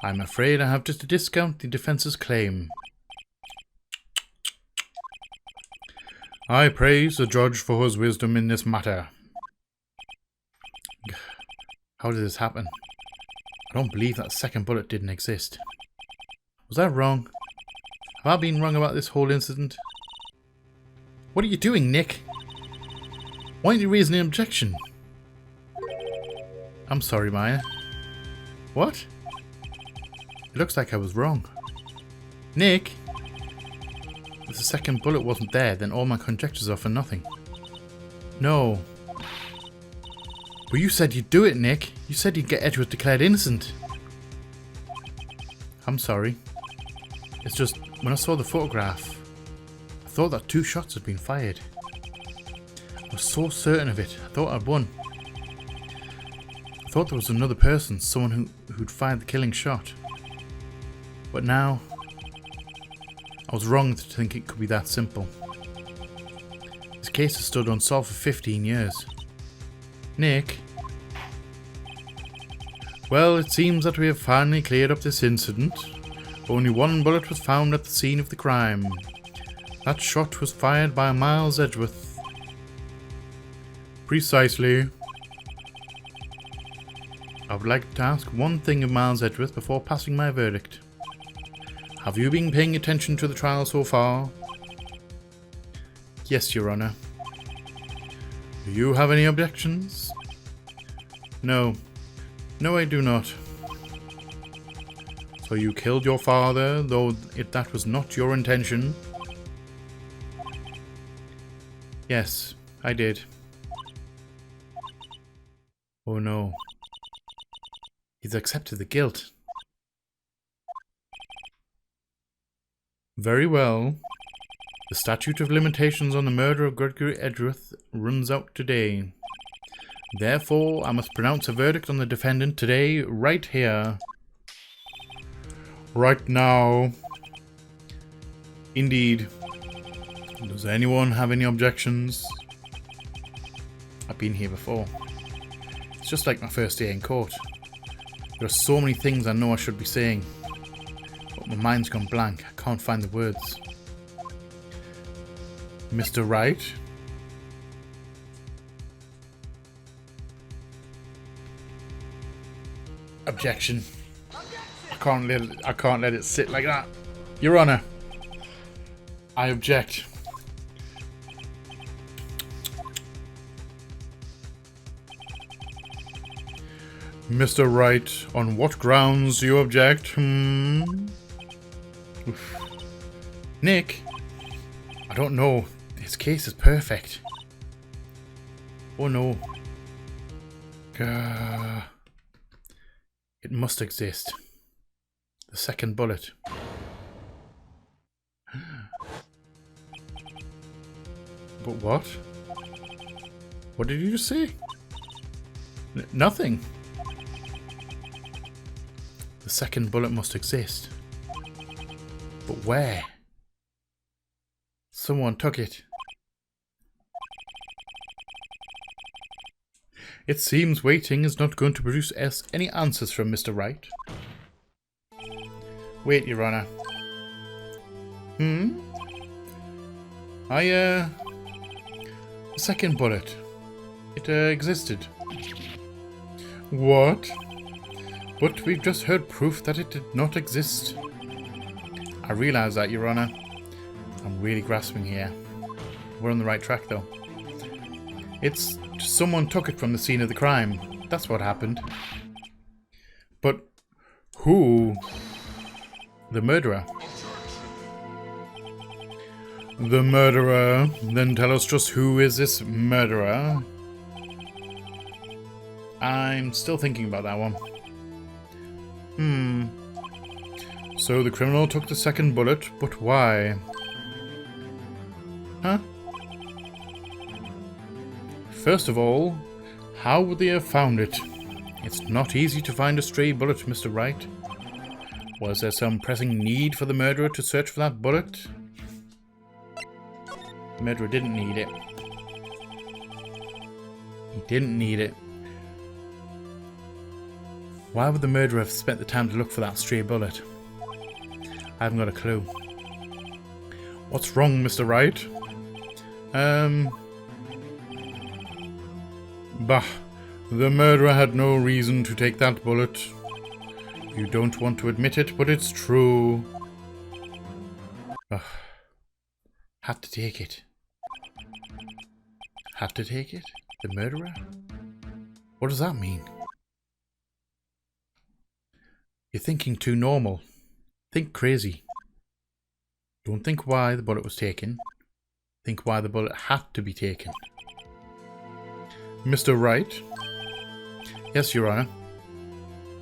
I'm afraid I have to discount the defense's claim. I praise the judge for his wisdom in this matter. How did this happen? I don't believe that second bullet didn't exist. Was I wrong? Have I been wrong about this whole incident? What are you doing, Nick? Why aren't you raising an objection? I'm sorry, Maya. What? It looks like I was wrong. Nick? If the second bullet wasn't there, then all my conjectures are for nothing. No. But you said you'd do it, Nick. You said you'd get Edgeworth declared innocent. I'm sorry. It's just, when I saw the photograph, I thought that 2 shots had been fired. I was so certain of it. I thought I'd won. I thought there was another person, someone who'd fired the killing shot. But now, I was wrong to think it could be that simple. This case has stood unsolved for 15 years. Nick? Well, it seems that we have finally cleared up this incident. Only 1 bullet was found at the scene of the crime. That shot was fired by Miles Edgeworth. Precisely. I would like to ask one thing of Miles Edgeworth before passing my verdict. Have you been paying attention to the trial so far? Yes, Your Honor. Do you have any objections? No. No, I do not. So you killed your father, though that was not your intention? Yes, I did. Oh no. He's accepted the guilt. Very well. The statute of limitations on the murder of Gregory Edgeworth runs out today. Therefore, I must pronounce a verdict on the defendant today, right here. Right now. Indeed. Does anyone have any objections? I've been here before. It's just like my first day in court. There are so many things I know I should be saying, but my mind's gone blank. I can't find the words. Mr. Wright? Objection. I can't let it sit like that. Your Honor, I object. Mr. Wright, on what grounds do you object? Oof. Nick? I don't know. His case is perfect. Oh no. It must exist. The second bullet. But what? What did you just say? Nothing. The second bullet must exist. But where? Someone took it. It seems waiting is not going to produce us any answers from Mr. Wright. Wait, Your Honor. The second bullet. It existed. What? But we've just heard proof that it did not exist. I realise that, Your Honor. I'm really grasping here. We're on the right track, though. It's just someone took it from the scene of the crime. That's what happened. But who? The murderer. The murderer? Then tell us just who is this murderer? I'm still thinking about that one. So the criminal took the second bullet, but why? Huh? First of all, how would they have found it? It's not easy to find a stray bullet, Mr. Wright. Was there some pressing need for the murderer to search for that bullet? The murderer didn't need it. He didn't need it. Why would the murderer have spent the time to look for that stray bullet? I haven't got a clue. What's wrong, Mr. Wright? Bah, the murderer had no reason to take that bullet. You don't want to admit it, but it's true. Ugh. Had to take it. Had to take it? The murderer? What does that mean? You're thinking too normal. Think crazy. Don't think why the bullet was taken. Think why the bullet had to be taken. Mr. Wright? Yes, Your Honor.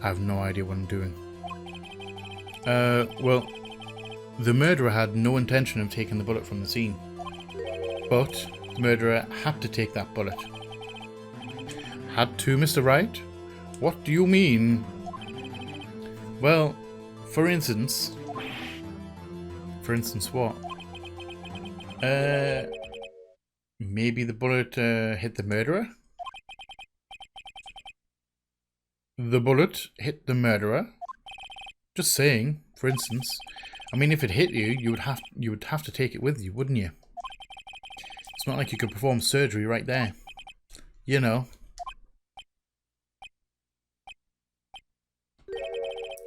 I have no idea what I'm doing. Well, the murderer had no intention of taking the bullet from the scene. But the murderer had to take that bullet. Had to, Mr. Wright? What do you mean? Well, for instance... For instance what? Maybe the bullet hit the murderer? The bullet hit the murderer? Just saying, for instance. I mean, if it hit you, you would have to take it with you, wouldn't you? It's not like you could perform surgery right there. You know.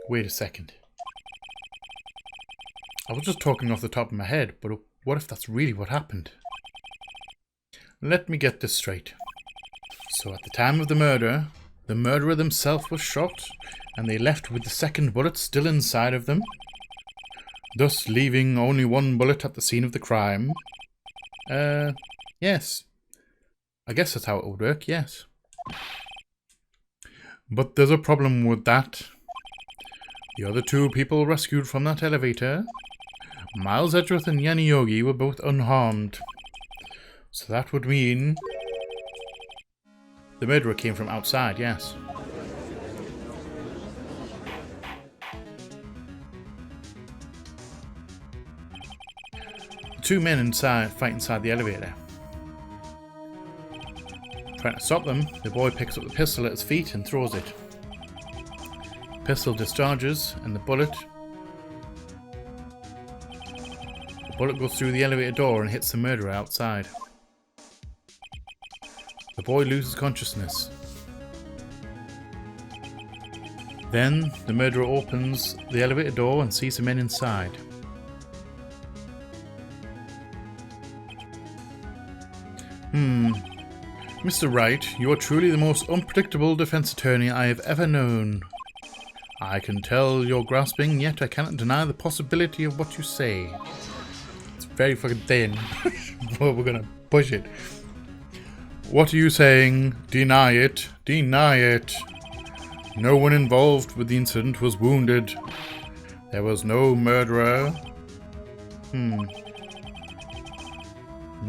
Wait a second. I was just talking off the top of my head, but what if that's really what happened? Let me get this straight. So at the time of the murder, the murderer themselves was shot, and they left with the second bullet still inside of them, thus leaving only one bullet at the scene of the crime. Yes. I guess that's how it would work, yes. But there's a problem with that. The other two people rescued from that elevator, Miles Edgeworth and Yanni Yogi, were both unharmed. So that would mean... the murderer came from outside, yes. The two men inside fight inside the elevator. Trying to stop them, the boy picks up the pistol at his feet and throws it. The pistol discharges, and the bullet goes through the elevator door and hits the murderer outside. The boy loses consciousness. Then, the murderer opens the elevator door and sees the men inside. Mr. Wright, you are truly the most unpredictable defense attorney I have ever known. I can tell you're grasping, yet I cannot deny the possibility of what you say. It's very fucking thin, but we're gonna push it. What are you saying? Deny it. Deny it. No one involved with the incident was wounded. There was no murderer. No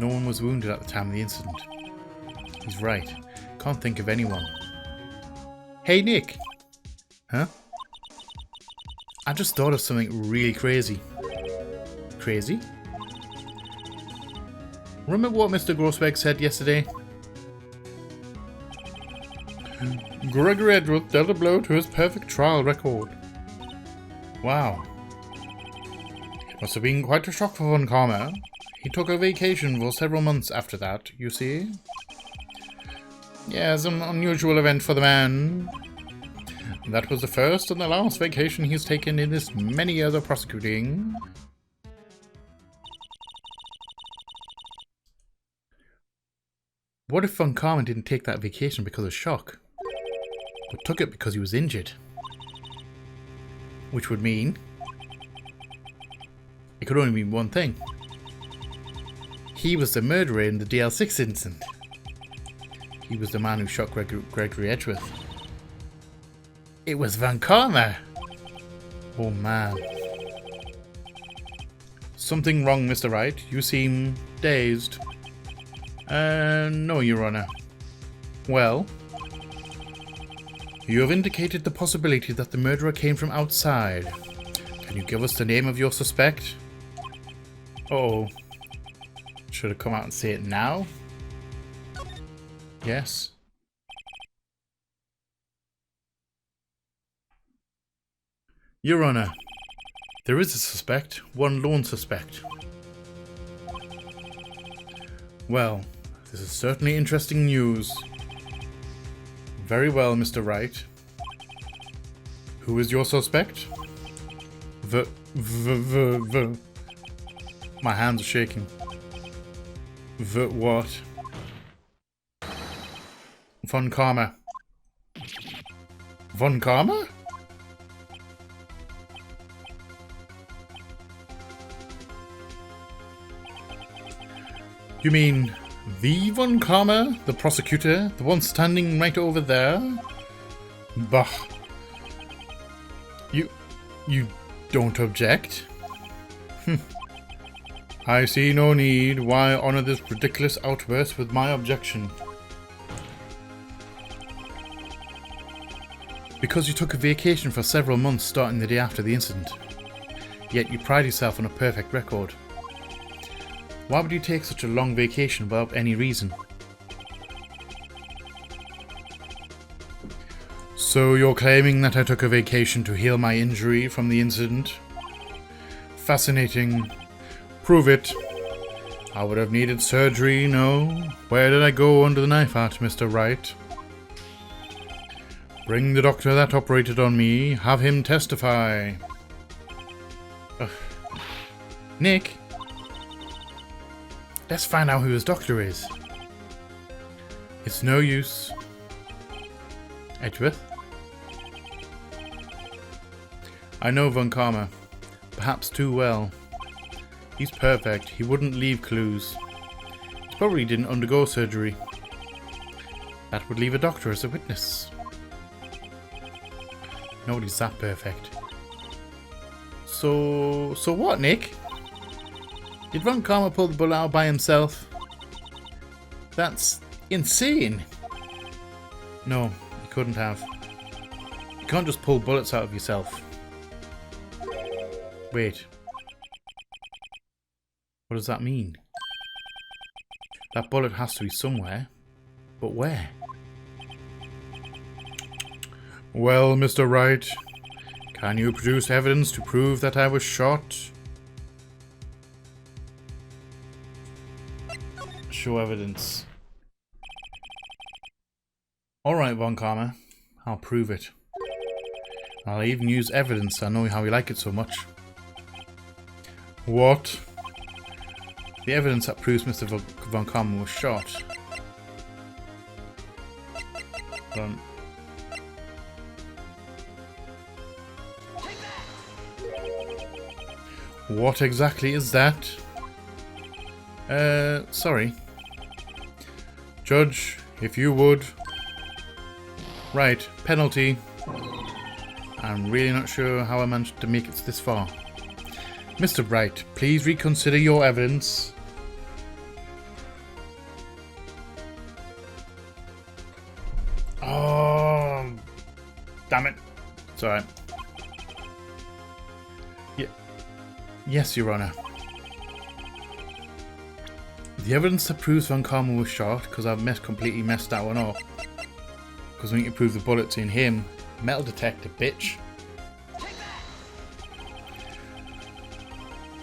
one was wounded at the time of the incident. He's right. Can't think of anyone. Hey, Nick. Huh? I just thought of something really crazy. Crazy? Remember what Mr. Grossberg said yesterday? Gregory Edgeworth dealt a blow to his perfect trial record. Wow. It must have been quite a shock for Von Karma. He took a vacation for several months after that, you see. Yes, an unusual event for the man. That was the first and the last vacation he's taken in his many years of prosecuting. What if Von Karma didn't take that vacation because of shock, but took it because he was injured? Which would mean it could only mean one thing. He was the murderer in the DL6 incident. He was the man who shot Gregory Edgeworth. It was Von Karma! Oh man. Something wrong, Mr. Wright. You seem dazed. No, Your Honor. Well, you have indicated the possibility that the murderer came from outside. Can you give us the name of your suspect? Uh-oh. Should I come out and say it now? Yes. Your Honor, there is a suspect, one lone suspect. Well, this is certainly interesting news. Very well, Mr. Wright. Who is your suspect? My hands are shaking. What? Von Karma. Von Karma? You mean the Von Karma? The prosecutor? The one standing right over there? Bah. You don't object? I see no need why honor this ridiculous outburst with my objection. Because you took a vacation for several months starting the day after the incident. Yet you pride yourself on a perfect record. Why would you take such a long vacation without any reason? So you're claiming that I took a vacation to heal my injury from the incident? Fascinating. Prove it. I would have needed surgery, no? Where did I go under the knife at, Mr. Wright? Bring the doctor that operated on me. Have him testify. Ugh. Nick? Let's find out who his doctor is. It's no use. Edgeworth? I know Von Karma. Perhaps too well. He's perfect. He wouldn't leave clues. He probably didn't undergo surgery. That would leave a doctor as a witness. Nobody's that perfect. So what, Nick? Did Von Karma pull the bullet out by himself? That's insane. No, he couldn't have. You can't just pull bullets out of yourself. Wait. What does that mean? That bullet has to be somewhere. But where? Well, Mr. Wright, can you produce evidence to prove that I was shot? Show evidence. Alright, Von Karma. I'll prove it. I'll even use evidence. I know how you like it so much. What? The evidence that proves Mr. Von Karma was shot. What exactly is that? Sorry. Judge, if you would. Right, penalty. I'm really not sure how I managed to make it this far. Mr. Wright, please reconsider your evidence. Oh, damn it. It's alright. Yes, Your Honor. The evidence that proves Von Karma was shot, because I've completely messed that one up. Because we need to prove the bullet's in him. Metal detector, bitch.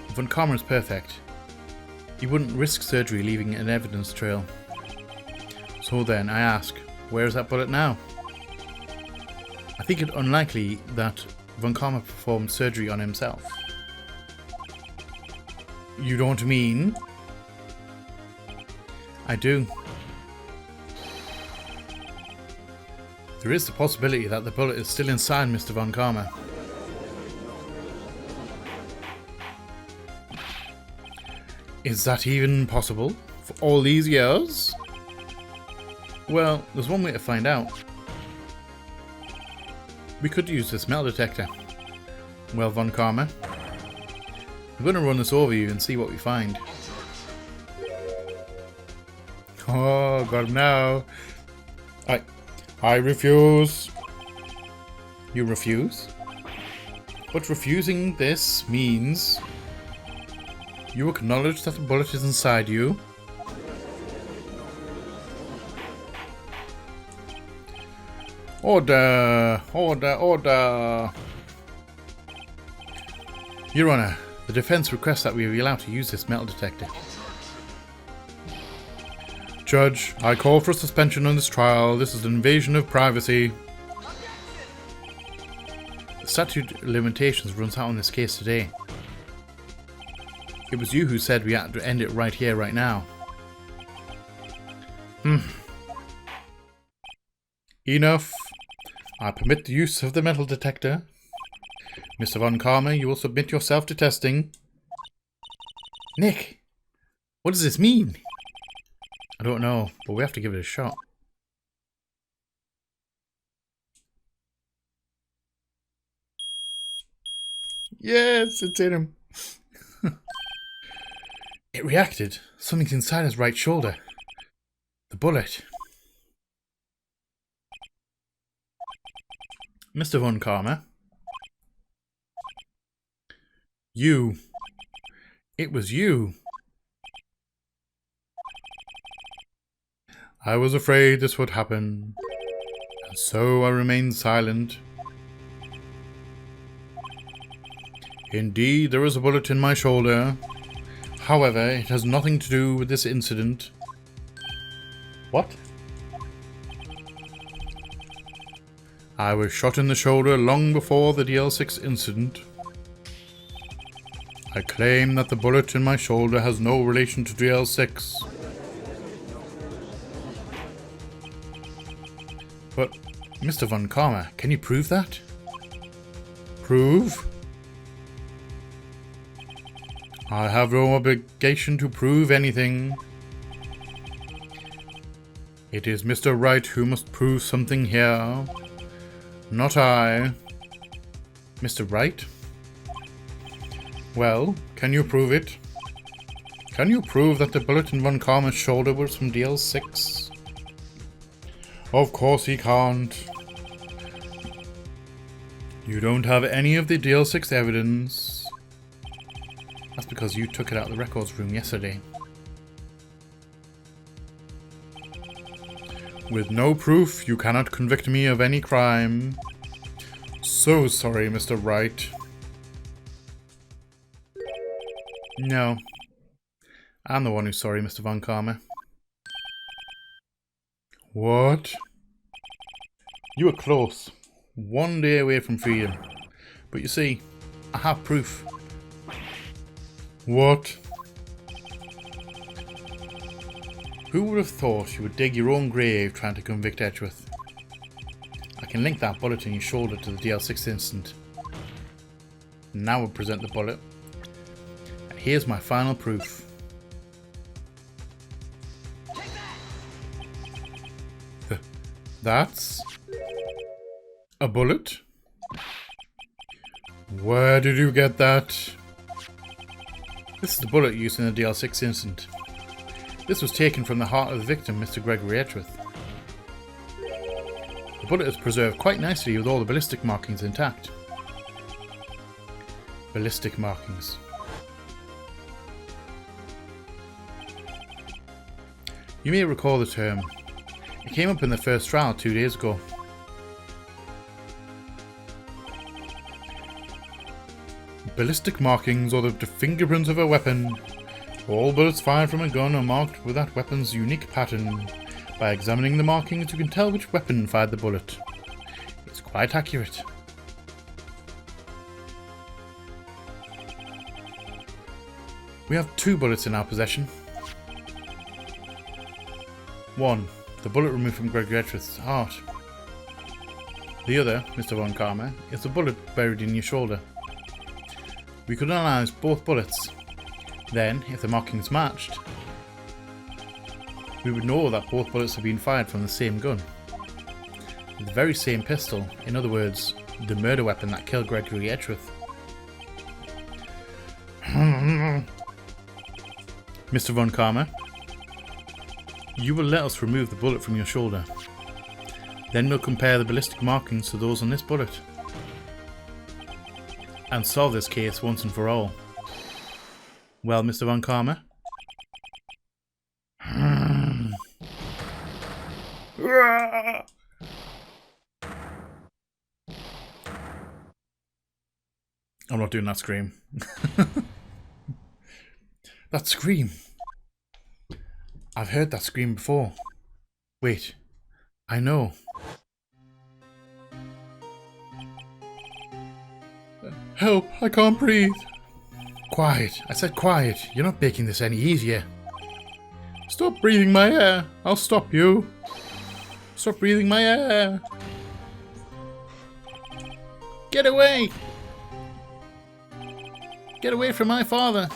Von Karma is perfect. He wouldn't risk surgery leaving an evidence trail. So then, I ask, where is that bullet now? I think it unlikely that Von Karma performed surgery on himself. You don't mean? I do. There is the possibility that the bullet is still inside Mr. Von Karma. Is that even possible? For all these years? Well, there's one way to find out. We could use this metal detector. Well, Von Karma, I'm going to run this over you and see what we find. Oh, got him now. I refuse. You refuse? But refusing this means you acknowledge that the bullet is inside you. Order! Order! Order! Your Honor, the defense requests that we be allowed to use this metal detector. Judge, I call for a suspension on this trial. This is an invasion of privacy. The statute of limitations runs out on this case today. It was you who said we had to end it right here, right now. Enough. I permit the use of the metal detector. Mr. Von Karma, you will submit yourself to testing. Nick, what does this mean? I don't know, but we have to give it a shot. Yes, it's in him. It reacted. Something's inside his right shoulder. The bullet. Mr. Von Karma. You. It was you. I was afraid this would happen, and so I remained silent. Indeed, there is a bullet in my shoulder. However, it has nothing to do with this incident. What? I was shot in the shoulder long before the DL6 incident. I claim that the bullet in my shoulder has no relation to DL6. But, Mr. Von Karma, can you prove that? Prove? I have no obligation to prove anything. It is Mr. Wright who must prove something here, not I. Mr. Wright? Well, can you prove it? Can you prove that the bullet in Von Karma's shoulder was from DL6? Of course he can't. You don't have any of the DL6 evidence. That's because you took it out of the records room yesterday. With no proof, you cannot convict me of any crime. So sorry, Mr. Wright. No. I'm the one who's sorry, Mr. Von Karma. What? You were close. One day away from freedom. But you see, I have proof. What? Who would have thought you would dig your own grave trying to convict Edgeworth? I can link that bullet in your shoulder to the DL6 incident. Now we'll present the bullet. And here's my final proof. That's a bullet? Where did you get that? This is the bullet used in the DL6 incident. This was taken from the heart of the victim, Mr. Gregory Edgeworth. The bullet is preserved quite nicely with all the ballistic markings intact. Ballistic markings. You may recall the term. It came up in the first trial 2 days ago. Ballistic markings are the fingerprints of a weapon. All bullets fired from a gun are marked with that weapon's unique pattern. By examining the markings, you can tell which weapon fired the bullet. It's quite accurate. We have 2 bullets in our possession. One, the bullet removed from Gregory Edgeworth's heart. The other, Mr. Von Karma, is the bullet buried in your shoulder. We could analyse both bullets. Then, if the markings matched, we would know that both bullets have been fired from the same gun. The very same pistol, in other words, the murder weapon that killed Gregory Edgeworth. Mr. Von Karma, you will let us remove the bullet from your shoulder. Then we'll compare the ballistic markings to those on this bullet. And solve this case once and for all. Well, Mr. Von Karma? I'm not doing that scream. That scream. I've heard that scream before. Wait, I know. Help, I can't breathe. Quiet, I said quiet. You're not making this any easier. Stop breathing my air. I'll stop you. Stop breathing my air. Get away. Get away from my father.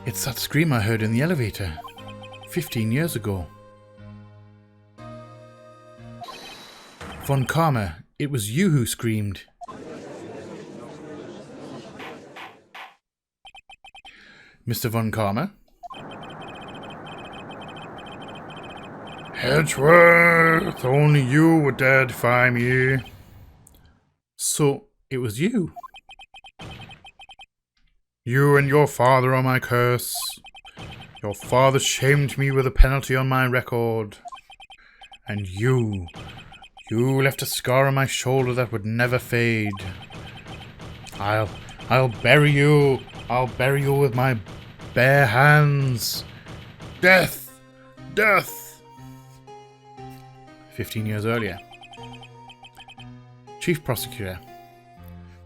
It's that scream I heard in the elevator 15 years ago. Von Karma, it was you who screamed. Mr. Von Karma? Edgeworth, only you would dare defy me. So, it was you? You and your father are my curse. Your father shamed me with a penalty on my record. And you left a scar on my shoulder that would never fade. I'll bury you. I'll bury you with my bare hands. Death! Death! 15 years earlier. Chief Prosecutor.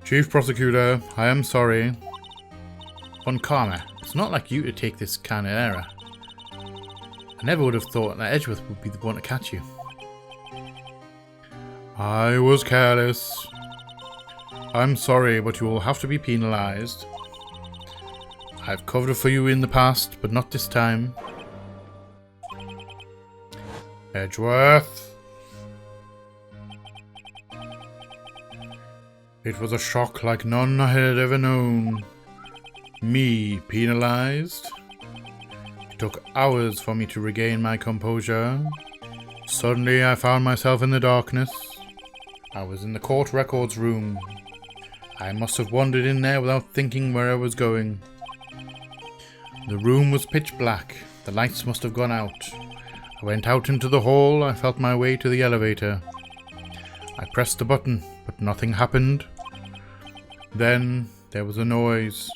Chief Prosecutor, I am sorry. Von Karma, it's not like you to take this kind of error. I never would have thought that Edgeworth would be the one to catch you. I was careless. I'm sorry, but you will have to be penalised. I've covered for you in the past, but not this time. Edgeworth. It was a shock like none I had ever known. Me penalised? It took hours for me to regain my composure. Suddenly I found myself in the darkness. I was in the court records room. I must have wandered in there without thinking where I was going. The room was pitch black. The lights must have gone out. I went out into the hall. I felt my way to the elevator. I pressed the button, but nothing happened. Then there was a noise.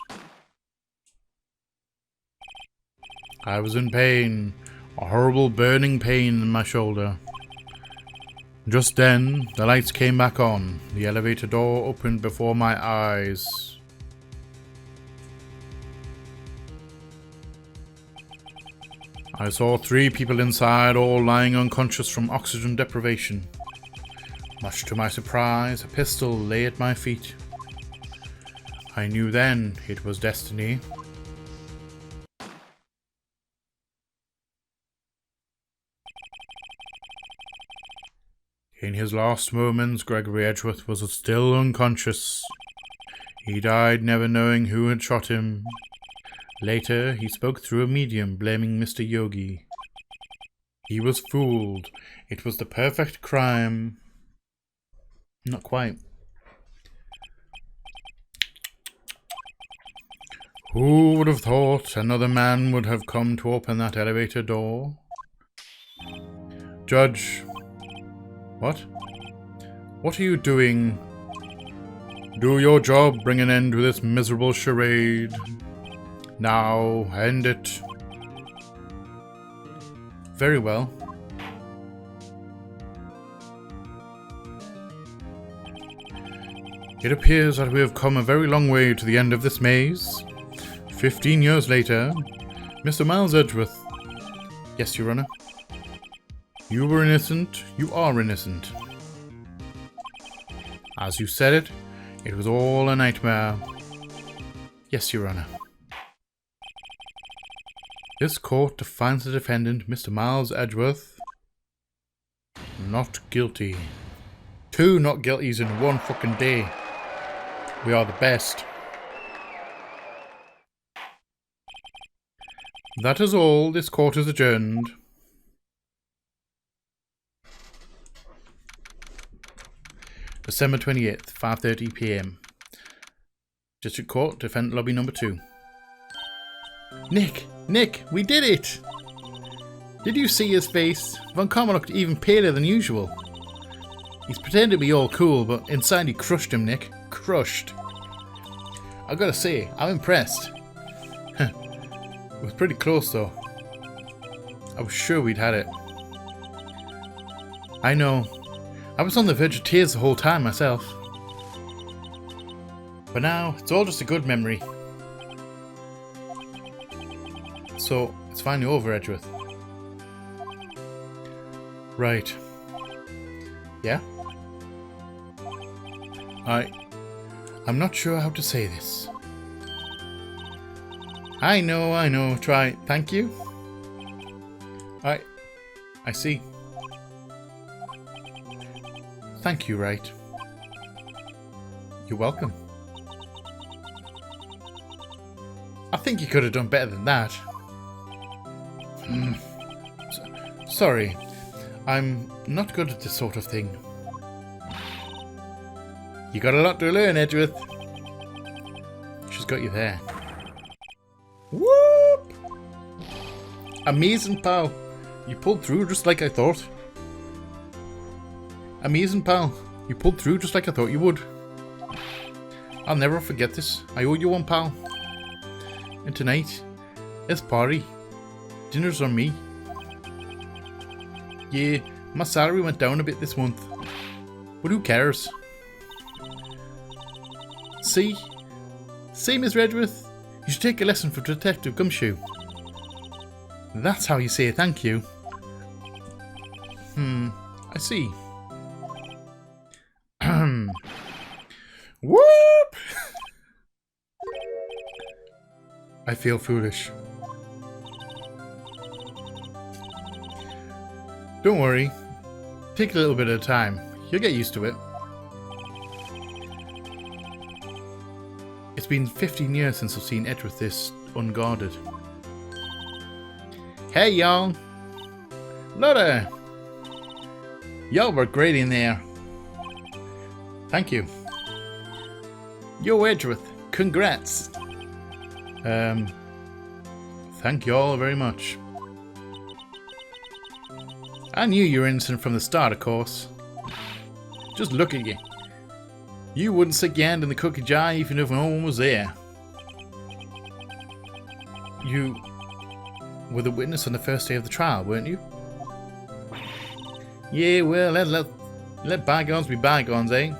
I was in pain, a horrible burning pain in my shoulder. Just then, the lights came back on. The elevator door opened before my eyes. I saw 3 people inside, all lying unconscious from oxygen deprivation. Much to my surprise, a pistol lay at my feet. I knew then it was destiny. In his last moments, Gregory Edgeworth was still unconscious. He died never knowing who had shot him. Later, he spoke through a medium, blaming Mr. Yogi. He was fooled. It was the perfect crime. Not quite. Who would have thought another man would have come to open that elevator door? Judge. What? What are you doing? Do your job, bring an end to this miserable charade. Now, end it. Very well. It appears that we have come a very long way to the end of this maze. 15 years later, Mr. Miles Edgeworth. Yes, Your Honor. You were innocent. You are innocent. As you said it, it was all a nightmare. Yes, Your Honor. This court defines the defendant, Mr. Miles Edgeworth, not guilty. 2 not guilties in 1 fucking day. We are the best. That is all. This court is adjourned. December 28th, 5:30 PM. District Court, Defendant Lobby number 2. Nick, we did it! Did you see his face? Von Karma looked even paler than usual. He's pretending to be all cool, but inside he crushed him, Nick. Crushed. I gotta say, I'm impressed. It was pretty close though. I was sure we'd had it. I know. I was on the verge of tears the whole time myself. But now, it's all just a good memory. So, it's finally over, Edgeworth. Right. Yeah? I'm not sure how to say this. I know, try. Thank you? I see. Thank you, Wright. You're welcome. I think you could have done better than that. Sorry. I'm not good at this sort of thing. You got a lot to learn, Edgeworth. She's got you there. Whoop! Amazing, pal. You pulled through just like I thought. Amazing, pal. You pulled through just like I thought you would. I'll never forget this. I owe you one, pal. And tonight, it's party. Dinner's on me. Yeah, my salary went down a bit this month. But who cares? See, Miss Edgeworth, you should take a lesson from Detective Gumshoe. That's how you say thank you. I see. Whoop! I feel foolish. Don't worry. Take a little bit of time. You'll get used to it. It's been 15 years since I've seen Edgeworth this unguarded. Hey, y'all. Lotta. Y'all were great in there. Thank you. Yo, Edgeworth. Congrats. Thank you all very much. I knew you were innocent from the start, of course. Just look at you. You wouldn't stick your hand in the cookie jar even if no one was there. You were the witness on the first day of the trial, weren't you? Yeah, well, let bygones be bygones, eh?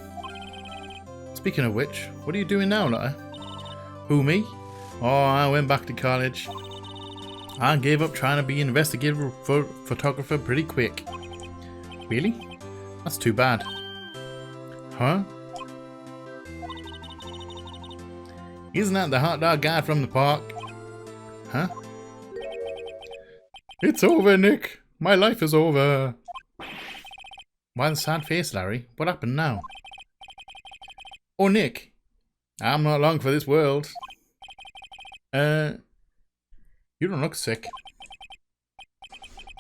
Speaking of which, what are you doing now, Lotta? Who, me? Oh, I went back to college. I gave up trying to be an investigative photographer pretty quick. Really? That's too bad. Huh? Isn't that the hot dog guy from the park? Huh? It's over, Nick. My life is over. Why the sad face, Larry? What happened now? Oh, Nick. I'm not long for this world. You don't look sick.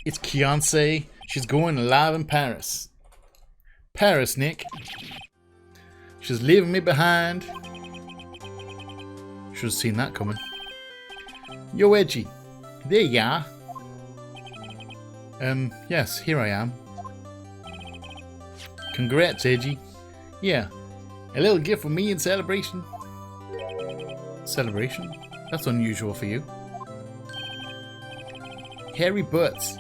It's Beyonce. She's going live in Paris. Paris, Nick. She's leaving me behind. Should have seen that coming. Yo, Edgy. There you are. Yes, here I am. Congrats, Edgy. Yeah, a little gift for me in celebration. Celebration? That's unusual for you. Hairy butts.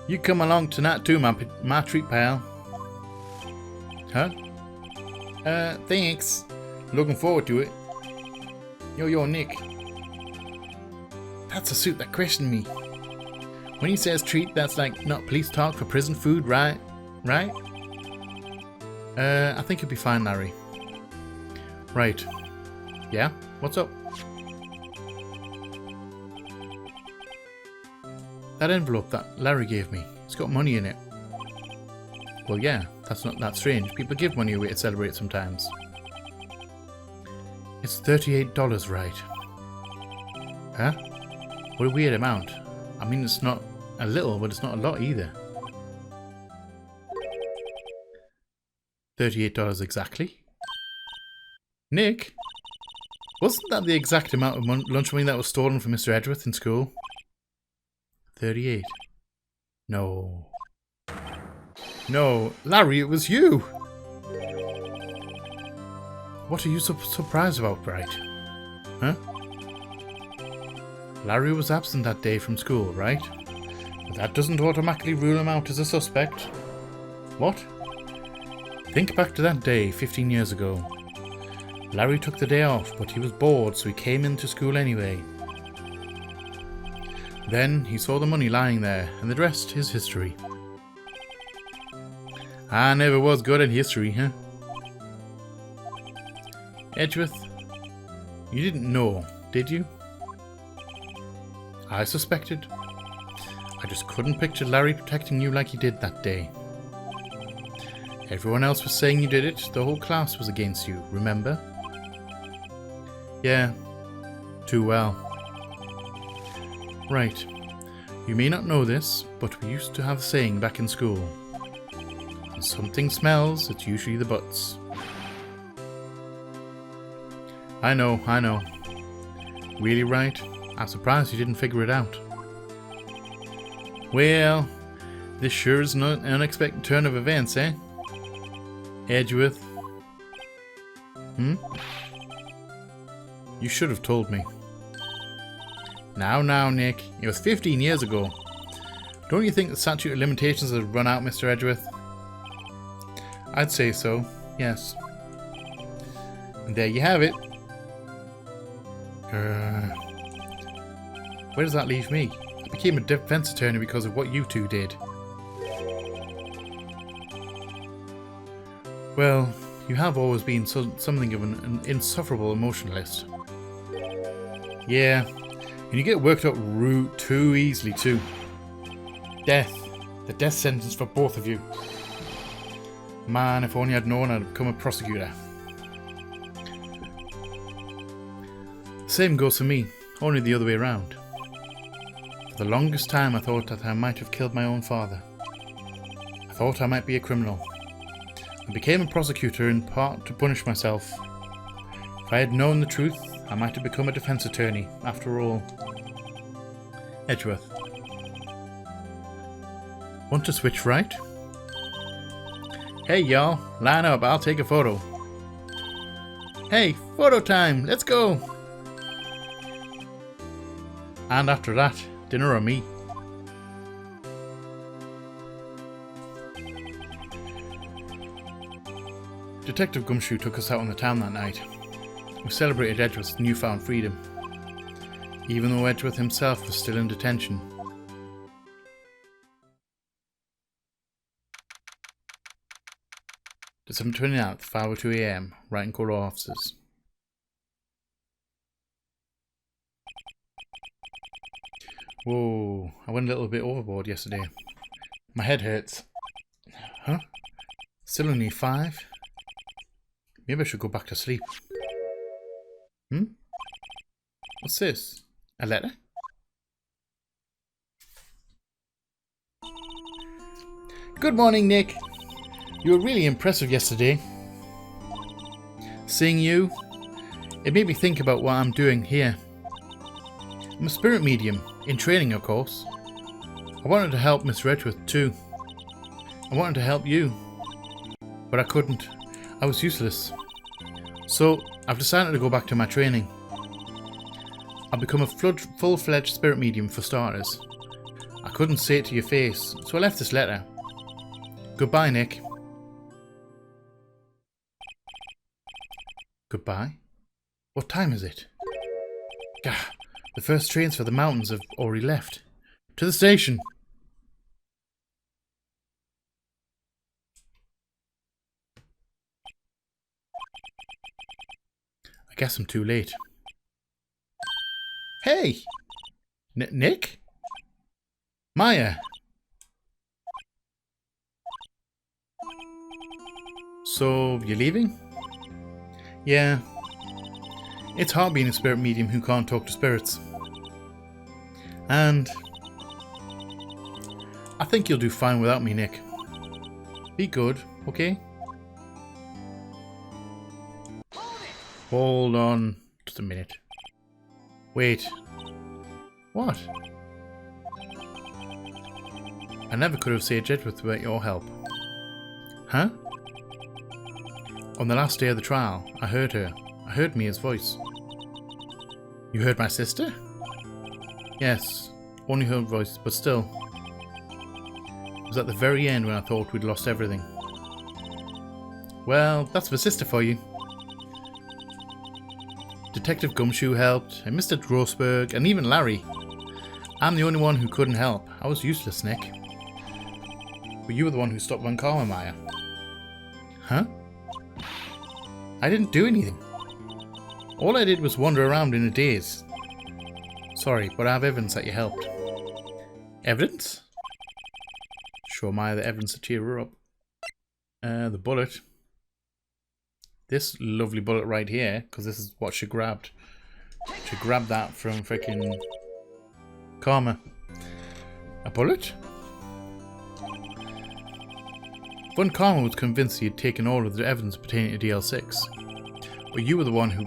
You come along tonight too, my treat pal. Huh? Thanks. Looking forward to it. Yo, Nick. That's a suit that questioned me. When he says treat, that's like not police talk for prison food, right? Right? I think you'll be fine, Larry. Right. Yeah? What's up? That envelope that Larry gave me, it's got money in it. Well, yeah, that's not that strange. People give money away to celebrate sometimes. It's $38, right? Huh? What a weird amount. I mean, it's not a little, but it's not a lot either. $38 exactly? Nick? Wasn't that the exact amount of lunch money that was stolen from Mr. Edgeworth in school? 38. No. No, Larry, it was you! What are you so surprised about, Bright? Huh? Larry was absent that day from school, right? But that doesn't automatically rule him out as a suspect. What? Think back to that day 15 years ago. Larry took the day off, but he was bored, so he came into school anyway. Then he saw the money lying there, and the rest is history. I never was good at history, huh? Edgeworth, you didn't know, did you? I suspected. I just couldn't picture Larry protecting you like he did that day. Everyone else was saying you did it. The whole class was against you, remember? Yeah, too well. Right. You may not know this, but we used to have a saying back in school. When something smells, it's usually the butts. I know. Really, right? I'm surprised you didn't figure it out. Well, this sure is an unexpected turn of events, eh? Edgeworth? You should have told me. Now, Nick. It was 15 years ago. Don't you think the statute of limitations has run out, Mr. Edgeworth? I'd say so, yes. And there you have it. Where does that leave me? I became a defense attorney because of what you two did. Well, you have always been something of an insufferable emotionalist. Yeah, and you get worked up too easily too. Death. The death sentence for both of you. Man, if only I'd known I'd become a prosecutor. Same goes for me, only the other way around. For the longest time I thought that I might have killed my own father. I thought I might be a criminal. I became a prosecutor in part to punish myself. If I had known the truth, I might have become a defense attorney, after all. Edgeworth. Want to switch right? Hey y'all, line up, I'll take a photo. Hey, photo time, let's go! And after that, dinner on me. Detective Gumshoe took us out on the town that night. We celebrated Edgeworth's newfound freedom, even though Edgeworth himself was still in detention. December 29th, 5:02 AM, Writing Court Officers. Whoa, I went a little bit overboard yesterday. My head hurts. Huh? Still only 5? Maybe I should go back to sleep. What's this? A letter? Good morning, Nick. You were really impressive yesterday. Seeing you, it made me think about what I'm doing here. I'm a spirit medium, in training of course. I wanted to help Mr. Edgeworth too. I wanted to help you, but I couldn't. I was useless. So I've decided to go back to my training. I'll become a full-fledged spirit medium for starters. I couldn't say it to your face, so I left this letter. Goodbye, Nick. Goodbye? What time is it? Gah, the first trains for the mountains have already left. To the station! guess I'm too late. Hey! Nick? Maya? So, you're leaving? Yeah. It's hard being a spirit medium who can't talk to spirits. And I think you'll do fine without me, Nick. Be good, okay? Hold on just a minute. Wait. What? I never could have saved Edgeworth without your help. Huh? On the last day of the trial, I heard her. I heard Mia's voice. You heard my sister? Yes, only her voice, but still. It was at the very end when I thought we'd lost everything. Well, that's my sister for you. Detective Gumshoe helped, and Mr. Grossberg, and even Larry. I'm the only one who couldn't help. I was useless, Nick. But you were the one who stopped Von Karma, Maya. Huh? I didn't do anything. All I did was wander around in a daze. Sorry, but I have evidence that you helped. Evidence? Show Maya the evidence to cheer her up. The bullet. This lovely bullet right here, because this is what she grabbed. She grabbed that from freaking Karma. A bullet? Von Karma was convinced he had taken all of the evidence pertaining to DL6. But you were the one who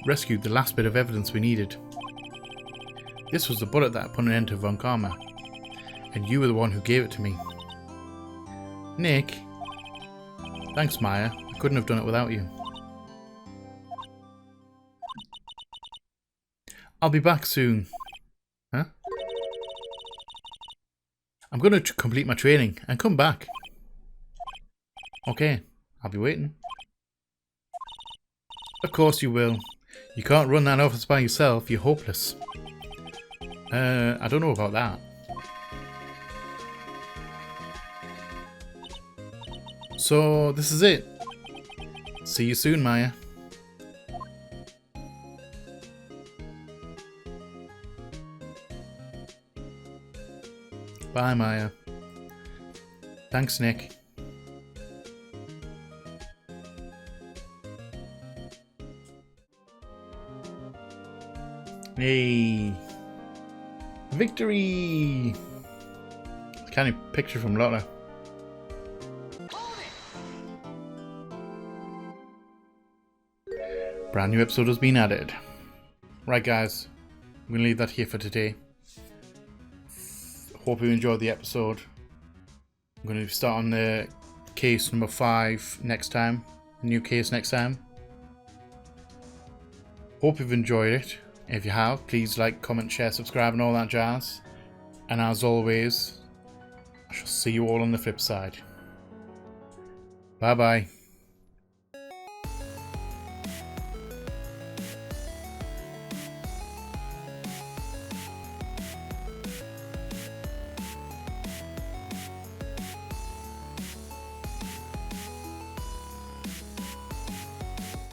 rescued the last bit of evidence we needed. This was the bullet that put an end to Von Karma. And you were the one who gave it to me. Nick. Thanks, Maya. I couldn't have done it without you. I'll be back soon. Huh? I'm going to complete my training and come back. Okay, I'll be waiting. Of course you will. You can't run that office by yourself, you're hopeless. I don't know about that. So, this is it. See you soon, Maya. Bye, Maya. Thanks, Nick. Hey! Victory! Canny picture from Lotta. Brand new episode has been added. Right, guys, I'm gonna leave that here for today. Hope you enjoyed the episode. I'm gonna start on the case number 5 next time. New case next time. Hope you've enjoyed it. If you have, please like, comment, share, subscribe and all that jazz. And as always, I shall see you all on the flip side. Bye bye.